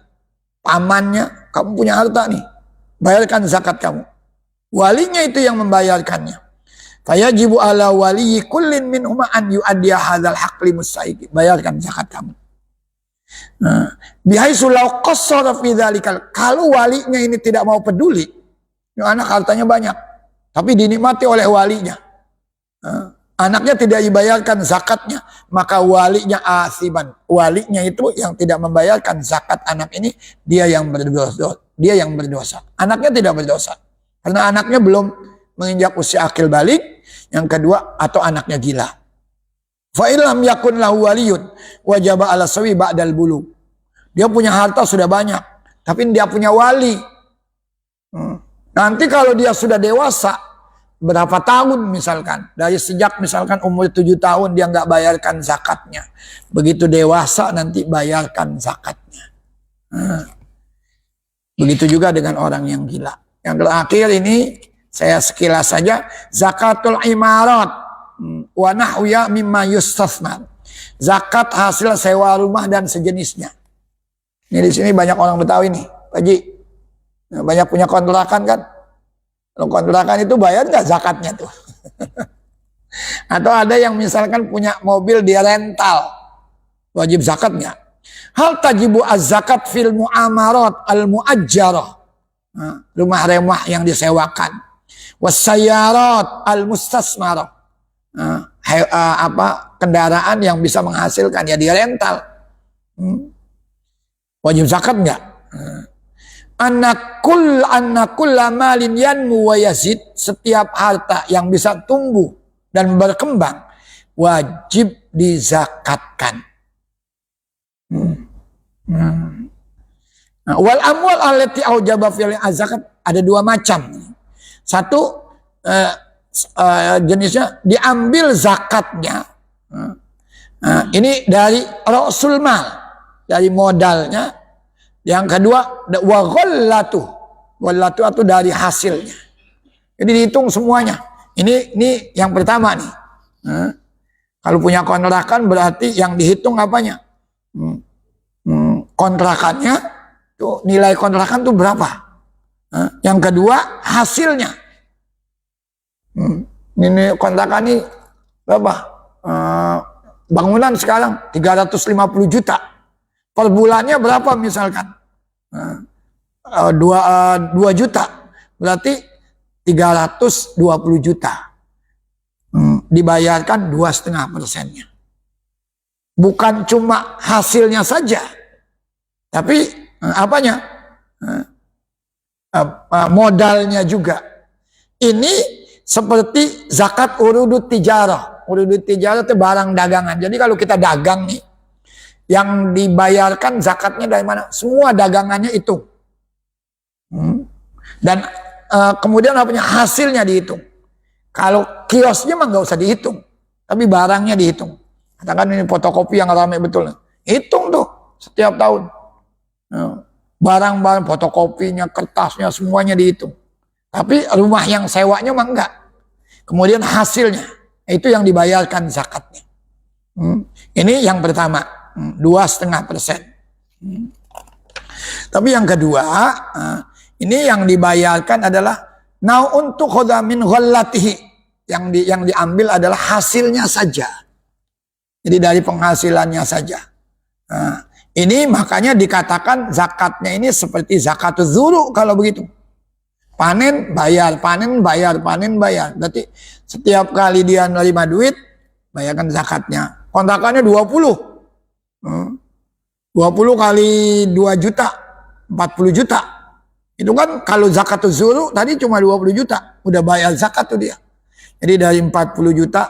pamannya. Kamu punya harta nih, bayarkan zakat kamu. Walinya itu yang membayarkannya. Fayajibu ala waliyi kullin minhuma an yu'addiya hadzal haqqi musaiki. Bayarkan zakat kamu. Bihaisu law qassara fi dzalikal. Kalau walinya ini tidak mau peduli, anak hartanya banyak, tapi dinikmati oleh walinya. Anaknya tidak dibayarkan zakatnya, maka walinya asiban. Walinya itu yang tidak membayarkan zakat anak ini, dia yang berdosa. Dia yang berdosa. Anaknya tidak berdosa. Karena anaknya belum menginjak usia akil balik. Yang kedua, atau anaknya gila. Fa illam yakun lahu waliyun wajaba ala sawi ba'dal bulu. Dia punya harta sudah banyak, tapi dia punya wali. Nanti kalau dia sudah dewasa, berapa tahun misalkan, dari sejak misalkan umur 7 tahun dia nggak bayarkan zakatnya. Begitu dewasa nanti bayarkan zakatnya. Begitu juga dengan orang yang gila. Yang terakhir ini saya sekilas saja, zakatul imarat. wa nahwiya mimma yustasna. Zakat hasil sewa rumah dan sejenisnya. Ini di sini banyak orang Betawi nih, Pak Haji. Banyak punya kontrakan kan? Kalau kontrakan itu bayar nggak zakatnya tuh? Atau ada yang misalkan punya mobil dia rental, wajib zakat nggak? Hal tajibu az-zakat fil mu'amarat al-mu'ajjarah, rumah-rumah yang disewakan, wassayarat al-mustasmarah, kendaraan yang bisa menghasilkan ya dia rental, wajib zakat nggak? Anakul malin yanmu wa yazid, setiap harta yang bisa tumbuh dan berkembang wajib dizakatkan. Wal amwal allati aujaba fil zakat ada dua macam. Satu jenisnya diambil zakatnya. Ini dari rasul mal, dari modalnya. Yang kedua wa ghallatu. Ghallatu itu dari hasilnya. Jadi dihitung semuanya. Ini yang pertama nih. Kalau punya kontrakan berarti yang dihitung apanya? Kontrakannya tuh, nilai kontrakan tuh berapa? Yang kedua hasilnya. Ini kontrakan ini berapa? Bangunan sekarang 350 juta. Per bulannya berapa misalkan? 2 juta. Berarti 320 juta. Dibayarkan 2,5%-nya. Bukan cuma hasilnya saja, tapi apanya? Modalnya juga. Ini seperti zakat urudut tijarah. Urudut tijarah itu barang dagangan. Jadi kalau kita dagang nih, yang dibayarkan zakatnya dari mana? Semua dagangannya itu. Dan kemudian apanya? Hasilnya dihitung. Kalau kiosnya mah nggak usah dihitung, tapi barangnya dihitung. Katakan ini fotokopi yang ramai betul. Hitung tuh setiap tahun. Barang-barang fotokopinya, kertasnya, semuanya dihitung. Tapi rumah yang sewanya mah enggak. Kemudian hasilnya, itu yang dibayarkan zakatnya. Ini yang pertama, 2,5%. Tapi yang kedua, ini yang dibayarkan adalah untuk khodamin ghallatihi, yang diambil adalah hasilnya saja. Jadi dari penghasilannya saja. Ini makanya dikatakan zakatnya ini seperti zakatul zuru kalau begitu. Panen bayar, panen bayar, panen bayar. Berarti setiap kali dia menerima duit, bayarkan zakatnya. Kontrakannya 20. 20 kali 2 juta, 40 juta. Itu kan kalau zakatul zuru tadi cuma 20 juta. Udah bayar zakat tuh dia. Jadi dari 40 juta,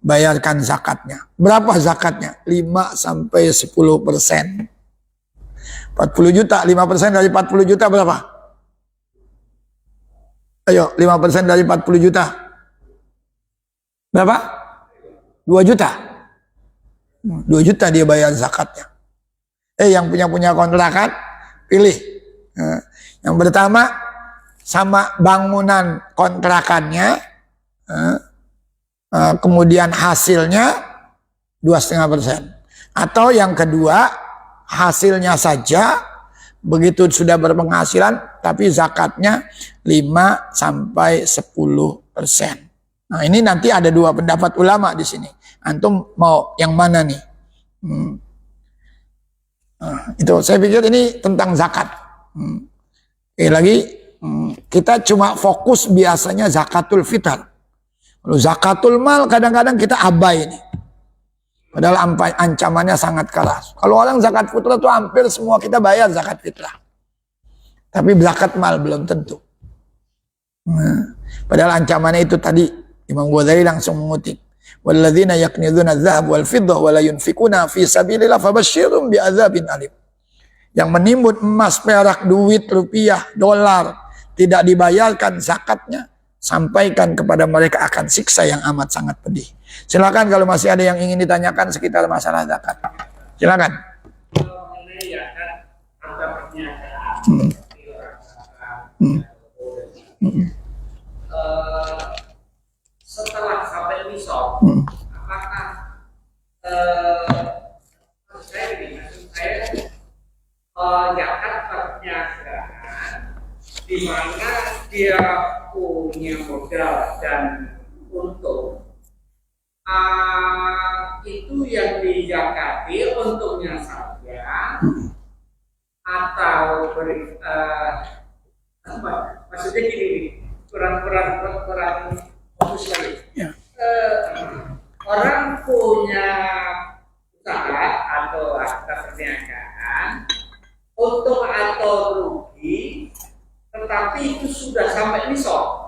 bayarkan zakatnya. Berapa zakatnya? 5-10%. 40 juta, 5% dari 40 juta berapa? Ayo, 5% dari 40 juta. Berapa? 2 juta. 2 juta dia bayar zakatnya. Yang punya kontrakan, pilih. Yang pertama, sama bangunan kontrakannya, kemudian hasilnya 2,5%. Atau yang kedua, hasilnya saja, begitu sudah berpenghasilan, tapi zakatnya 5-10%. Nah ini nanti ada dua pendapat ulama di sini. Antum mau yang mana nih? Itu saya pikir ini tentang zakat. Lagi kita cuma fokus biasanya zakatul fitr. Kalau zakatul mal kadang-kadang kita abai nih. Padahal ancamannya sangat keras. Kalau orang zakat fitrah itu hampir semua kita bayar zakat fitrah. Tapi zakat mal belum tentu. Padahal ancamannya itu tadi Imam Ghazali langsung mengutip. Walladzina yaknizuna adz-dzahab wal fiddah wa la yunfikuna fi sabilillah fabashshirhum bi'adzabin alim. Yang menimbun emas, perak, duit, rupiah, dolar tidak dibayarkan zakatnya, sampaikan kepada mereka akan siksa yang amat sangat pedih. Silakan kalau masih ada yang ingin ditanyakan sekitar masalah zakat. Silakan. Setelah sampai di mana dia punya modal dan untung, itu yang dijakati untungnya saja atau maksudnya gini, kurang fokus lagi. Ya. Orang punya usaha atau akta perniagaan, untung atau rugi, tetapi itu sudah sampai nisab.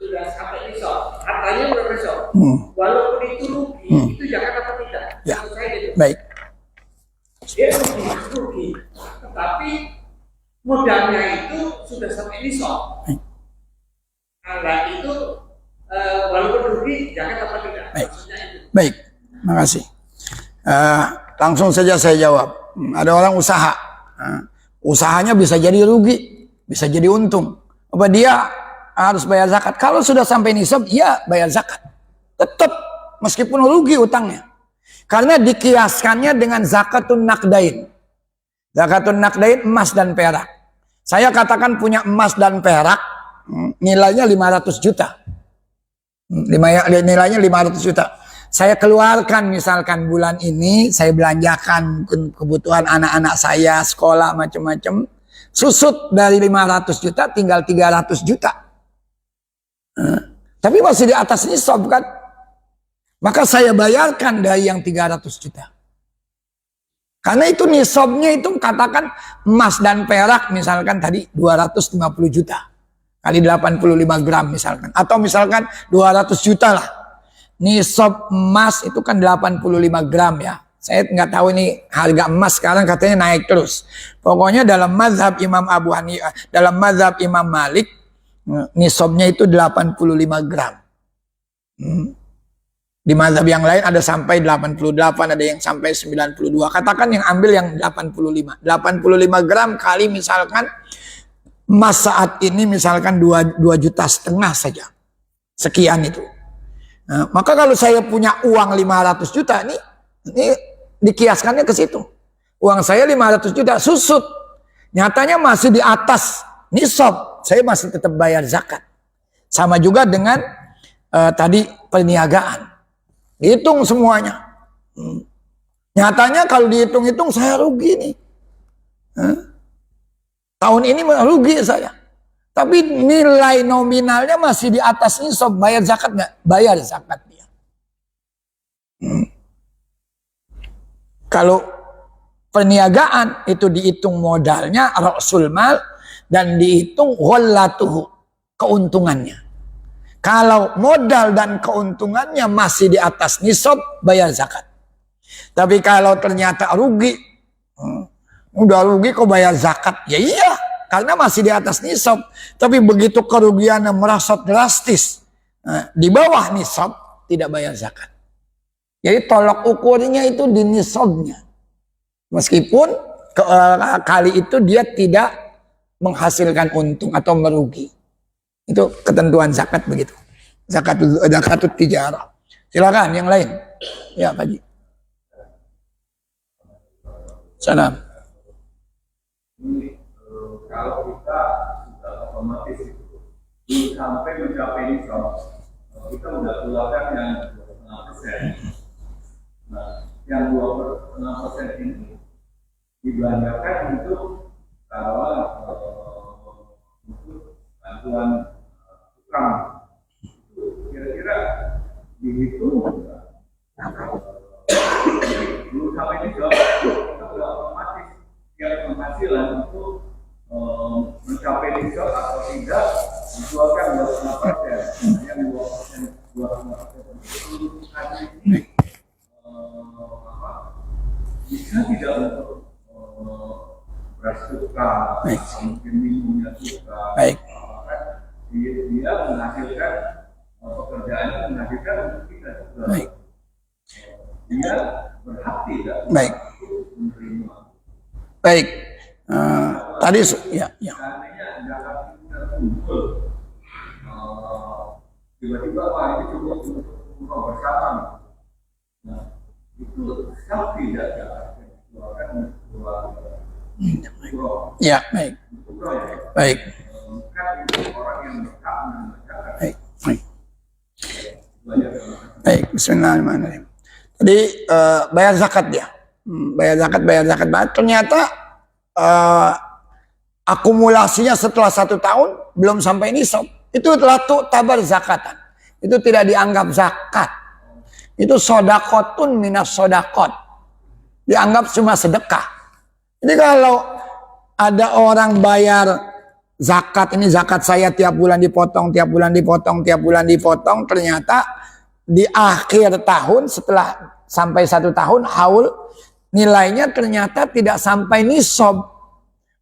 Sudah sampai nisab. Hartanya sudah nisab. Walaupun itu rugi, itu zakat apa tidak? Ya. Gitu. Baik. Dia rugi. Tetapi modalnya itu sudah sampai nisab. Nah, itu walaupun rugi, zakat apa tidak? Baik. Baik. Makasih. Langsung saja saya jawab. Ada orang usaha. Usahanya bisa jadi rugi, bisa jadi untung. Apa dia harus bayar zakat? Kalau sudah sampai nisab, ya bayar zakat. Tetap meskipun rugi utangnya. Karena dikiaskannya dengan zakatun naqdain. Zakatun naqdain emas dan perak. Saya katakan punya emas dan perak, nilainya 500 juta. Nilainya 500 juta. Saya keluarkan misalkan bulan ini, saya belanjakan kebutuhan anak-anak saya, sekolah, macam-macam. Susut dari 500 juta tinggal 300 juta. Tapi masih di atas nisab kan? Maka saya bayarkan dari yang 300 juta. Karena itu nisabnya itu katakan emas dan perak misalkan tadi 250 juta. Kali 85 gram misalkan. Atau misalkan 200 juta lah. Nisab emas itu kan 85 gram ya. Saya nggak tahu ini harga emas sekarang katanya naik terus. Pokoknya dalam mazhab Imam Abu Hanifah, dalam mazhab Imam Malik, nisabnya itu 85 gram. Di mazhab yang lain ada sampai 88, ada yang sampai 92. Katakan yang ambil yang 85. 85 gram kali misalkan emas saat ini misalkan 2,5 juta saja. Sekian itu. Nah, maka kalau saya punya uang 500 juta ini dikiaskannya ke situ. Uang saya 500 juta susut. Nyatanya masih di atas nisab. Saya masih tetap bayar zakat. Sama juga dengan tadi perniagaan. Hitung semuanya. Nyatanya kalau dihitung-hitung saya rugi nih. Tahun ini rugi saya. Tapi nilai nominalnya masih di atas nisab. Bayar zakat nggak? Bayar zakat dia. Kalau perniagaan itu dihitung modalnya ra'sul mal dan dihitung ghallatuhu, keuntungannya. Kalau modal dan keuntungannya masih di atas nisab, bayar zakat. Tapi kalau ternyata rugi, udah rugi kok bayar zakat? Ya iya, karena masih di atas nisab. Tapi begitu kerugiannya merosot drastis, di bawah nisab, tidak bayar zakat. Jadi tolak ukurnya itu di nisabnya. Meskipun kali itu dia tidak menghasilkan untung atau merugi. Itu ketentuan zakat begitu. Zakatut tijarah. Silakan yang lain. Ya, Pak Haji. Salam. Kalau kita sudah otomatis sampai mencapai nisab, kita sudah keluarkan yang 2,5%. Nah, yang 2,5% ini dibelanjakan untuk untuk bantuan tukang. Kira-kira dihitung belum sampai nisab, kita sudah otomatis tiap penghasilan untuk mencapai nisab atau tidak dikeluarkan 2,5%. Yang 2,5% ini bisa tidak untuk beras tukang, mungkin minumnya tukang. Baik. Dia menghasilkan pekerjaannya menghasilkan untuk kita juga. Baik. Dia berhak tidak Baik. menerima. Baik. Tadi ya. Karena zakat itu terkumpul. Tiba-tiba Pak ini cukup untuk buka bersama. Nah, itu sah tidak zakat dikeluarkan untuk Ya, baik. keluarga. Baik. Kan itu orang yang berhak mengerjakan. Baik. Baik. Bismillahirrahmanirrahim. Tadi bayar zakat dia. Bayar zakat banget. Ternyata akumulasinya setelah 1 tahun belum sampai nisab. Itu telah tabar zakatan. Itu tidak dianggap zakat. Itu sodakotun minas sodakot. Dianggap cuma sedekah. Jadi kalau ada orang bayar zakat, ini zakat saya tiap bulan dipotong, tiap bulan dipotong, tiap bulan dipotong, ternyata di akhir tahun setelah sampai 1 tahun haul, nilainya ternyata tidak sampai nisab.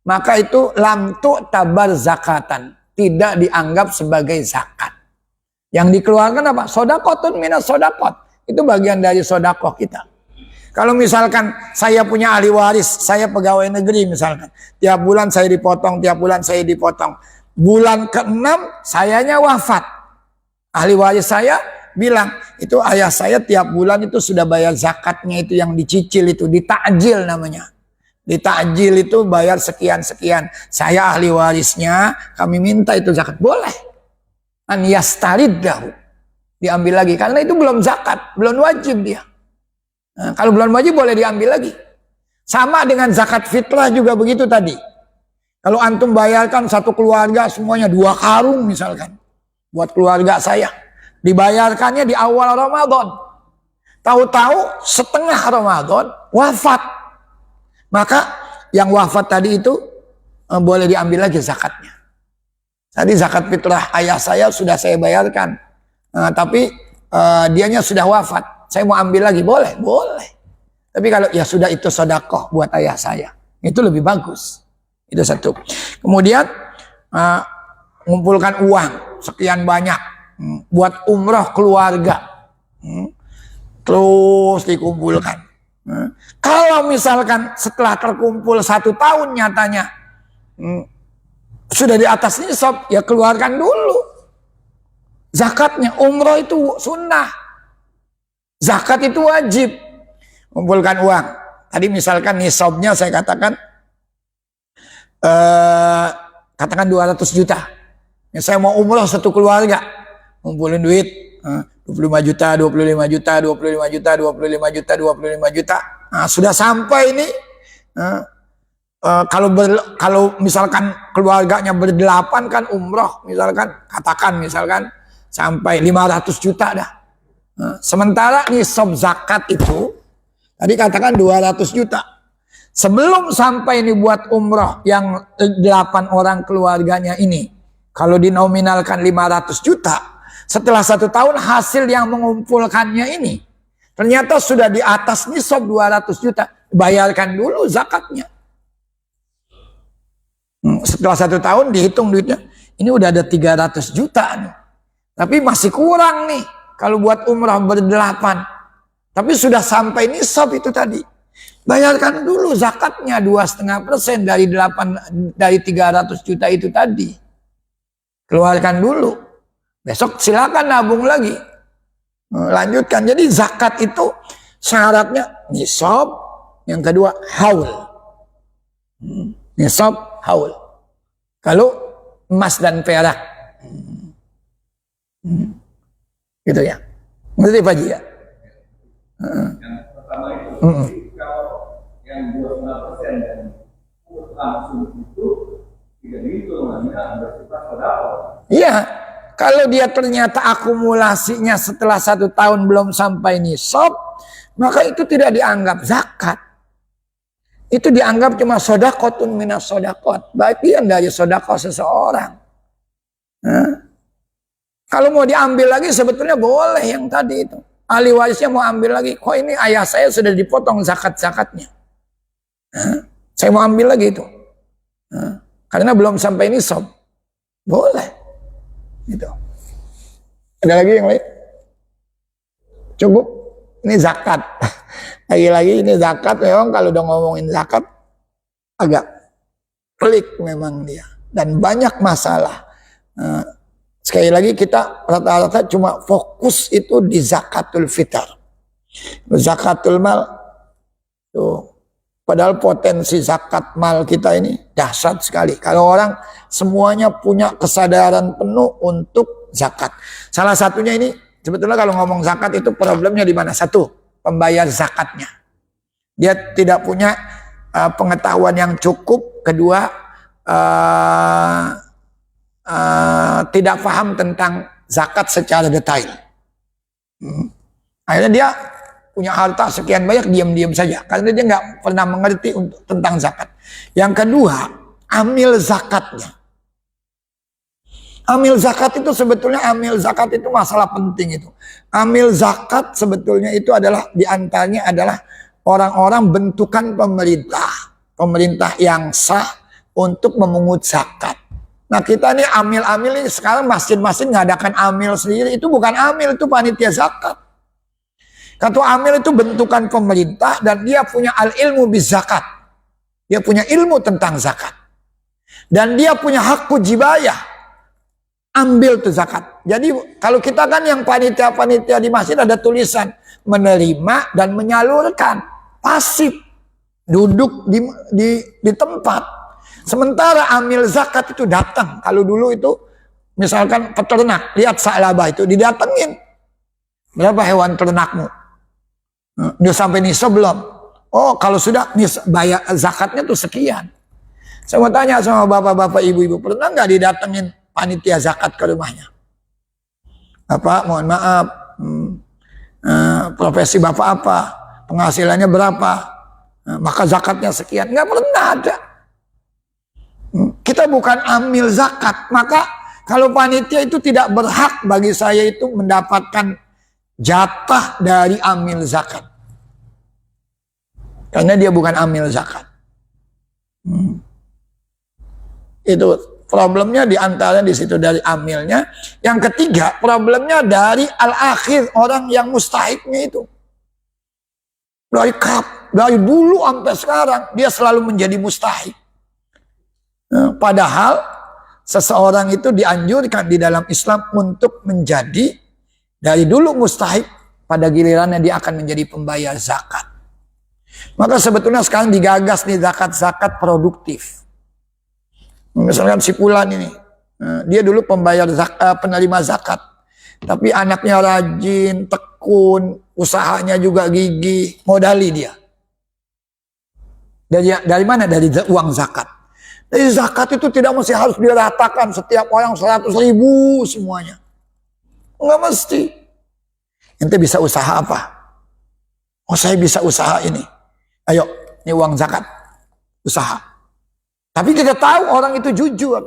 Maka itu lam tabar zakatan. Tidak dianggap sebagai zakat. Yang dikeluarkan apa? Sodakotun minas sodakot. Itu bagian dari sodakoh kita. Kalau misalkan saya punya ahli waris, saya pegawai negeri misalkan. Tiap bulan saya dipotong, tiap bulan saya dipotong. Bulan ke-6 sayanya wafat. Ahli waris saya bilang, itu ayah saya tiap bulan itu sudah bayar zakatnya itu yang dicicil itu. Ditakjil namanya. Ditakjil itu bayar sekian-sekian. Saya ahli warisnya, kami minta itu zakat. Boleh. An yastariddahu. Diambil lagi. Karena itu belum zakat. Belum wajib dia. Nah, kalau belum wajib boleh diambil lagi. Sama dengan zakat fitrah juga begitu tadi. Kalau antum bayarkan satu keluarga semuanya 2 karung misalkan. Buat keluarga saya. Dibayarkannya di awal Ramadan. Tahu-tahu setengah Ramadan wafat. Maka yang wafat tadi itu boleh diambil lagi zakatnya. Tadi zakat fitrah ayah saya sudah saya bayarkan. Tapi dianya sudah wafat. Saya mau ambil lagi, boleh? Boleh. Tapi kalau ya sudah itu sedekah buat ayah saya. Itu lebih bagus. Itu satu. Kemudian mengumpulkan uang sekian banyak. Buat umroh keluarga. Terus dikumpulkan. Kalau misalkan setelah terkumpul 1 tahun nyatanya. Sudah di atas nisab, ya keluarkan dulu. Zakatnya, umroh itu sunnah. Zakat itu wajib. Kumpulkan uang. Tadi misalkan nisabnya saya katakan 200 juta. Ya, saya mau umroh 1 keluarga. Kumpulin duit 25 juta, 25 juta, 25 juta, 25 juta, 25 juta. Nah, sudah sampai ini. Kalau misalkan keluarganya ber-8 kan umroh, misalkan katakan misalkan sampai 500 juta dah. Nah, sementara nisab zakat itu tadi katakan 200 juta. Sebelum sampai ini buat umroh yang 8 orang keluarganya ini, kalau dinominalkan 500 juta, setelah 1 tahun hasil yang mengumpulkannya ini ternyata sudah di atas nisab 200 juta. Bayarkan dulu zakatnya. Setelah 1 tahun dihitung duitnya, ini udah ada 300 juta nih. Tapi masih kurang nih kalau buat umrah ber-8. Tapi sudah sampai nisab itu tadi. Bayarkan dulu zakatnya 2,5% dari 300 juta itu tadi. Keluarkan dulu. Besok silakan nabung lagi. Lanjutkan. Jadi zakat itu syaratnya nisab, yang kedua haul. Nisab, haul. Kalau emas dan perak. Gitu ya. Ngerti Pak Ji ya? Yang pertama itu, kalau yang 2,5% dan langsung itu tidak dihitung hanya bersifat sedekah. Iya. Kalau dia ternyata akumulasinya setelah 1 tahun belum sampai nisab, maka itu tidak dianggap zakat. Itu dianggap cuma sodakotun minas sodakot. Bagian dari sodakot seseorang. Kalau mau diambil lagi sebetulnya boleh yang tadi itu. Ahli warisnya mau ambil lagi. Kok ini ayah saya sudah dipotong zakat-zakatnya. Saya mau ambil lagi itu. Karena belum sampai nisab. Boleh. Gitu. Ada lagi yang lain? Cukup. Ini zakat. Lagi-lagi ini zakat memang kalau udah ngomongin zakat agak pelik memang dia. Dan banyak masalah. Sekali lagi kita rata-rata cuma fokus itu di zakatul fitr. Zakatul mal tuh Padahal potensi zakat mal kita ini dahsyat sekali. Kalau orang semuanya punya kesadaran penuh untuk zakat. Salah satunya ini, sebetulnya kalau ngomong zakat itu problemnya di mana? Satu, pembayar zakatnya. Dia tidak punya pengetahuan yang cukup. Kedua, tidak paham tentang zakat secara detail. Akhirnya dia punya harta sekian banyak, diam-diam saja karena dia nggak pernah mengerti tentang zakat. Yang kedua, amil zakatnya. Amil zakat itu sebetulnya masalah penting itu. Amil zakat sebetulnya itu adalah diantaranya adalah orang-orang bentukan pemerintah yang sah untuk memungut zakat. Nah kita nih amil-amil ini sekarang masjid-masjid ngadakan amil sendiri, itu bukan amil, itu panitia zakat. Ketua amil itu bentukan pemerintah dan dia punya al-ilmu bis zakat. Dia punya ilmu tentang zakat. Dan dia punya hak jibayah. Ambil tuh zakat. Jadi kalau kita kan yang panitia-panitia di masjid ada tulisan menerima dan menyalurkan. Pasif. Duduk di tempat. Sementara amil zakat itu datang. Kalau dulu itu misalkan peternak. Lihat sa'labah itu didatengin. Berapa hewan ternakmu? Dia sampai nisab belum? Oh kalau sudah bayar zakatnya tuh sekian. Saya mau tanya sama bapak-bapak ibu-ibu, pernah nggak didatengin panitia zakat ke rumahnya? Bapak mohon maaf, profesi bapak apa? Penghasilannya berapa? Maka zakatnya sekian. Nggak pernah ada. Kita bukan amil zakat. Maka kalau panitia itu tidak berhak bagi saya itu mendapatkan jatah dari amil zakat. Karena dia bukan amil zakat. Itu problemnya diantara di situ dari amilnya. Yang ketiga problemnya dari al-akhir, orang yang mustahiknya itu. Dari dulu sampai sekarang dia selalu menjadi mustahik. Padahal seseorang itu dianjurkan di dalam Islam untuk menjadi dari dulu mustahik, pada gilirannya dia akan menjadi pembayar zakat. Maka sebetulnya sekarang digagas nih zakat-zakat produktif. Misalkan si Fulan ini, dia dulu penerima zakat, tapi anaknya rajin, tekun, usahanya juga gigih, modali dia. Dari mana? Dari uang zakat. Dari zakat itu tidak mesti harus diratakan setiap orang 100.000 semuanya. Enggak mesti. Ente bisa usaha apa? Oh saya bisa usaha ini. Ayo, ini uang zakat. Usaha. Tapi kita tahu orang itu jujur.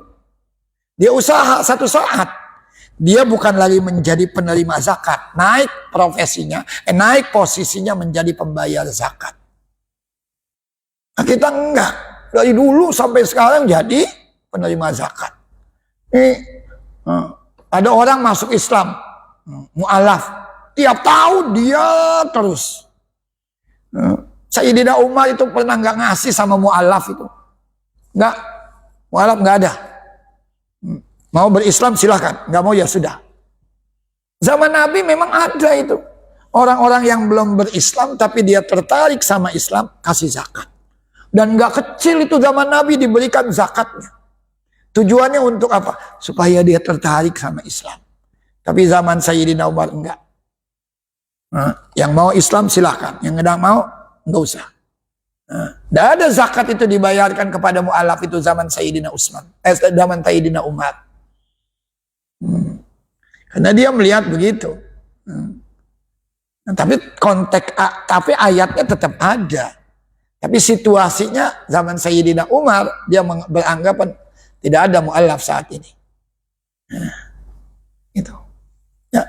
Dia usaha satu saat. Dia bukan lagi menjadi penerima zakat. Naik profesinya, naik posisinya menjadi pembayar zakat. Nah kita enggak. Dari dulu sampai sekarang jadi penerima zakat. Ini ada orang masuk Islam. Mu'alaf. Tiap tahun dia terus. Sayyidina Umar itu pernah nggak ngasih sama mu'alaf itu. Nggak. Mu'alaf nggak ada. Mau berislam silahkan. Nggak mau ya sudah. Zaman Nabi memang ada itu. Orang-orang yang belum berislam tapi dia tertarik sama Islam, kasih zakat. Dan nggak kecil itu zaman Nabi diberikan zakatnya. Tujuannya untuk apa? Supaya dia tertarik sama Islam. Tapi zaman Sayyidina Umar enggak. Yang mau Islam silahkan. Yang nggak mau, nggak usah. Tidak ada zakat itu dibayarkan kepada mu'alaf itu zaman Sayyidina zaman Sayyidina Umar. Karena dia melihat begitu. Tapi ayatnya tetap ada. Tapi situasinya zaman Sayyidina Umar dia beranggapan tidak ada mu'alaf saat ini. Itu. Ya.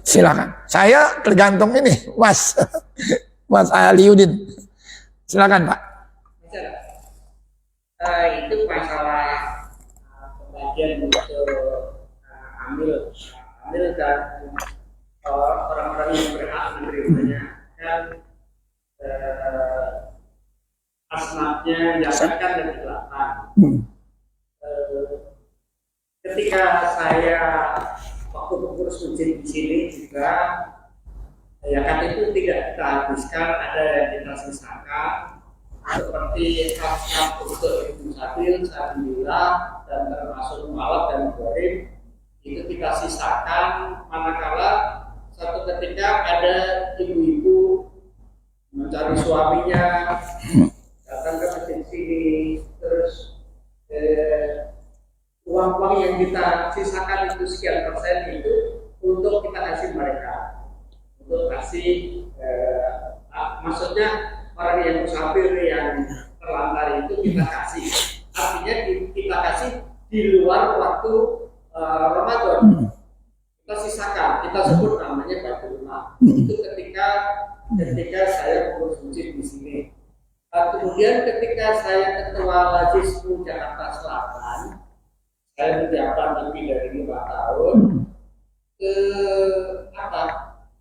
Silakan. Saya tergantung ini, Mas Aliuddin. Silakan, Pak. Itu masalah pembagian untuk amil dan orang-orang yang berhak menerimanya dan asnafnya diajarkan dan dilakukan. Ketika saya waktu pengurus masjid di sini juga ya kan itu tidak kita habiskan, ada yang kita sisakan seperti hak untuk ibu sabil, alhamdulillah, dan termasuk mualaf dan gharib itu kita sisakan manakala satu ketika ada ibu-ibu mencari suaminya datang ke masjid sini, terus uang-uang yang kita sisakan itu sekian persen itu untuk kita kasih mereka, untuk kasih maksudnya orang yang musafir yang terlantar itu kita kasih, artinya kita kasih di luar waktu Ramadan. Kita sisakan, kita sebut namanya Baitul Mal. Itu ketika saya mengurus di sini. Kemudian ketika saya ketua Lajismu Jakarta Selatan, saya menjabat lebih dari 5 tahun.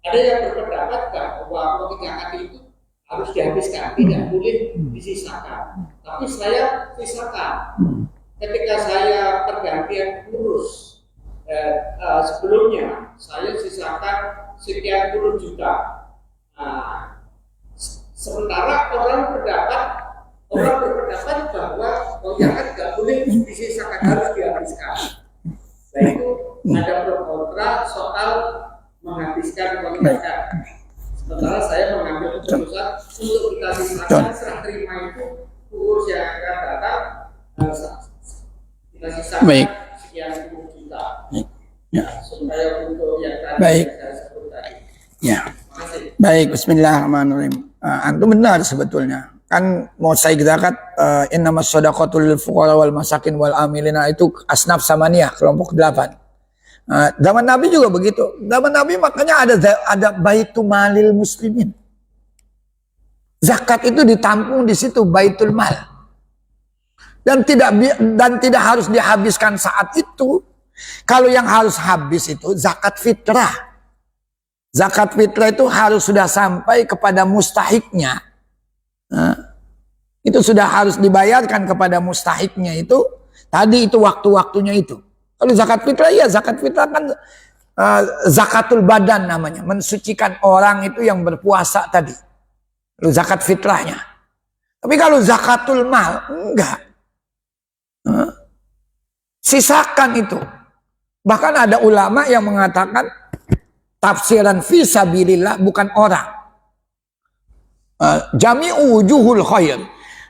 Ada yang berpendapat bahwa uang zakat itu harus dihabiskan, tidak boleh disisakan. Tapi saya sisakan. Ketika saya pergantian urus sebelumnya, saya sisakan sekian puluh juta. Sementara orang berpendapat bahwa uang zakat tidak boleh disisakan, harus dihabiskan. Nah itu ada pro kontra soal menghabiskan uang zakat. Sementara saya mengambil keputusan untuk kita sisakan, serah terima itu urus yang akan datang kita sisakan sekian puluh juta. Ya. Supaya untuk yang tadi Baik. saya sebut tadi. Ya. Terima kasih. Baik, bismillahirrahmanirrahim. Antum benar sebetulnya. Kan mau saya zakat innamas shadaqatul lil fuqara wal masakin wal amilina itu asnaf samaniyah kelompok 8. Zaman Nabi juga begitu. Zaman Nabi makanya ada baitul malil muslimin. Zakat itu ditampung di situ baitul mal. Dan tidak harus dihabiskan saat itu. Kalau yang harus habis itu zakat fitrah. Zakat fitrah itu harus sudah sampai kepada mustahiknya. Itu sudah harus dibayarkan kepada mustahiknya itu. Tadi itu waktu-waktunya itu. Kalau zakat fitrah, ya zakat fitrah kan zakatul badan namanya. Mensucikan orang itu yang berpuasa tadi. Lalu zakat fitrahnya. Tapi kalau zakatul mal, enggak. Sisakan itu. Bahkan ada ulama yang mengatakan tafsiran fi sabilillah bukan orang. Jami'u wujuhul khair.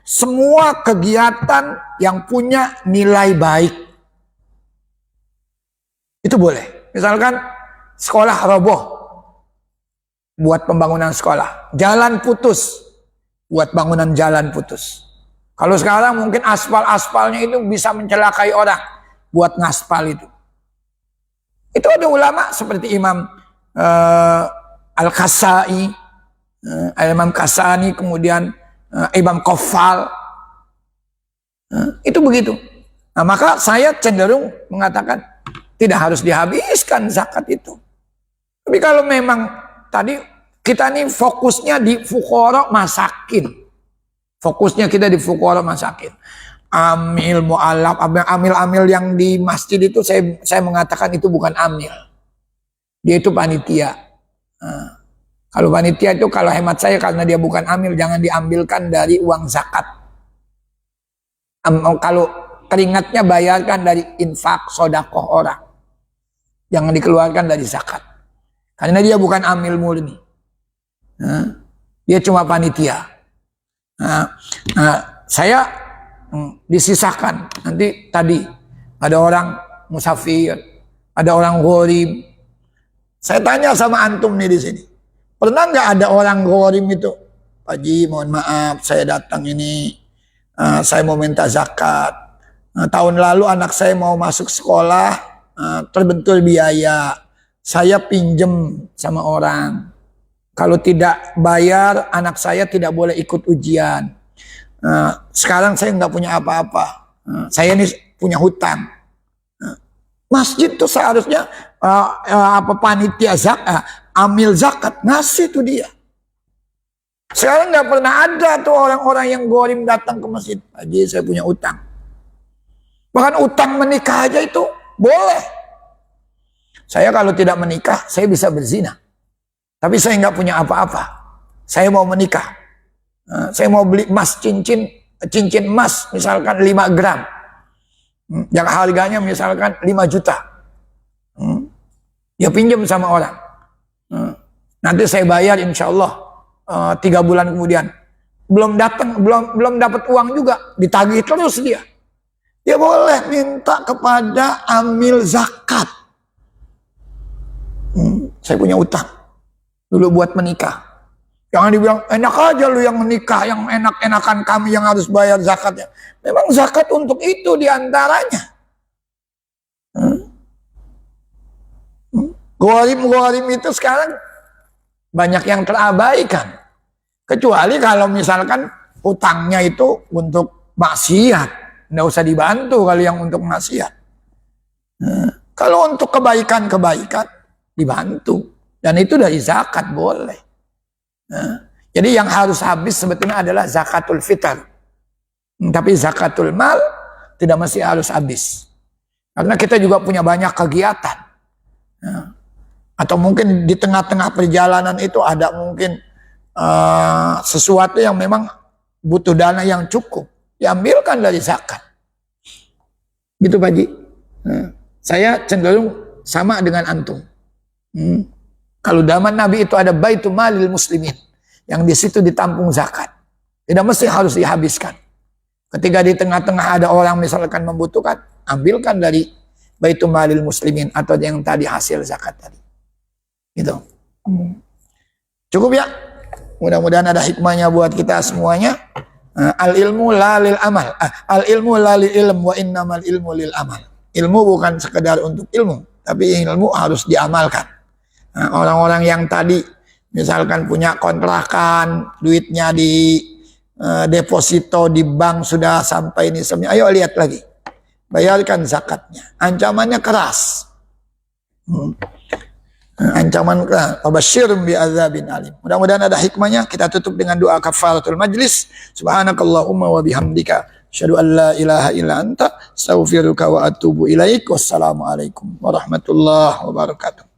Semua kegiatan yang punya nilai baik. Itu boleh. Misalkan sekolah roboh buat pembangunan sekolah. Jalan putus buat bangunan jalan putus. Kalau sekarang mungkin aspal-aspalnya itu bisa mencelakai orang buat ngaspal itu. Itu ada ulama seperti Imam Al-Kasai, Imam Kasani, kemudian Imam Kofal. Itu begitu. Nah, maka saya cenderung mengatakan tidak harus dihabiskan zakat itu. Tapi kalau memang tadi kita nih fokusnya di fuqara masakin. Fokusnya kita di fuqara masakin. Amil, mu'alaf, amil-amil yang di masjid itu saya mengatakan itu bukan amil. Dia itu panitia. Kalau panitia itu kalau hemat saya karena dia bukan amil jangan diambilkan dari uang zakat. Kalau keringatnya bayarkan dari infak sedekah orang. Jangan dikeluarkan dari zakat. Karena dia bukan amil murni. Dia cuma panitia. Saya disisahkan. Nanti tadi ada orang musafir, ada orang gharib. Saya tanya sama antum nih di sini. Pernah nggak ada orang gharib itu? Pak Ji, mohon maaf, saya datang ini, saya mau minta zakat. Tahun lalu anak saya mau masuk sekolah, terbentur biaya. Saya pinjem sama orang. Kalau tidak bayar, anak saya tidak boleh ikut ujian. Sekarang saya nggak punya apa-apa. Saya ini punya hutang. Masjid tuh seharusnya panitia zakat, amil zakat ngasih tuh dia. Sekarang nggak pernah ada tuh orang-orang yang gharim datang ke masjid. Haji, saya punya utang. Bahkan utang menikah aja itu boleh. Saya kalau tidak menikah, saya bisa berzina. Tapi saya nggak punya apa-apa. Saya mau menikah. Saya mau beli emas cincin emas misalkan 5 gram. Yang harganya misalkan 5 juta. Ya pinjam sama orang. Nanti saya bayar insya Allah 3 bulan kemudian. Belum dapat uang juga, ditagih terus dia. Dia boleh minta kepada amil zakat. Saya punya utang dulu buat menikah. Jangan dibilang, enak aja lu yang menikah, yang enak-enakan kami yang harus bayar zakatnya. Memang zakat untuk itu diantaranya. Gharim itu sekarang banyak yang terabaikan. Kecuali kalau misalkan utangnya itu untuk maksiat. Nggak usah dibantu kalau yang untuk maksiat. Kalau untuk kebaikan-kebaikan, dibantu. Dan itu dari zakat boleh. Jadi yang harus habis sebetulnya adalah zakatul fitr. Tapi zakatul mal tidak mesti harus habis. Karena kita juga punya banyak kegiatan. Atau mungkin di tengah-tengah perjalanan itu ada mungkin sesuatu yang memang butuh dana yang cukup. Diambilkan dari zakat. Gitu Pak Ji. Saya cenderung sama dengan antum. Kalau zaman Nabi itu ada baitul malil muslimin, yang di situ ditampung zakat. Tidak mesti harus dihabiskan. Ketika di tengah-tengah ada orang misalkan membutuhkan, ambilkan dari baitul malil muslimin atau yang tadi hasil zakat tadi. Gitu. Cukup ya? Mudah-mudahan ada hikmahnya buat kita semuanya. Al ilmu la lil amal. Al ilmu la lil ilm wa innamal ilmu lil amal. Ilmu bukan sekedar untuk ilmu, tapi ilmu harus diamalkan. Orang-orang yang tadi misalkan punya kontrakan, duitnya di deposito di bank sudah sampai ini semuanya, ayo lihat lagi, bayarkan zakatnya. Ancamannya keras. Ancaman keras. Wabasyirum bi'adzabin alim. Mudah-mudahan ada hikmahnya. Kita tutup dengan doa kafaratul majlis. Subhanakallahumma wa bihamdika asyhadu an la ilaha illa anta astaghfiruka wa atubu ilaik. Wassalamualaikum warahmatullahi wabarakatuh.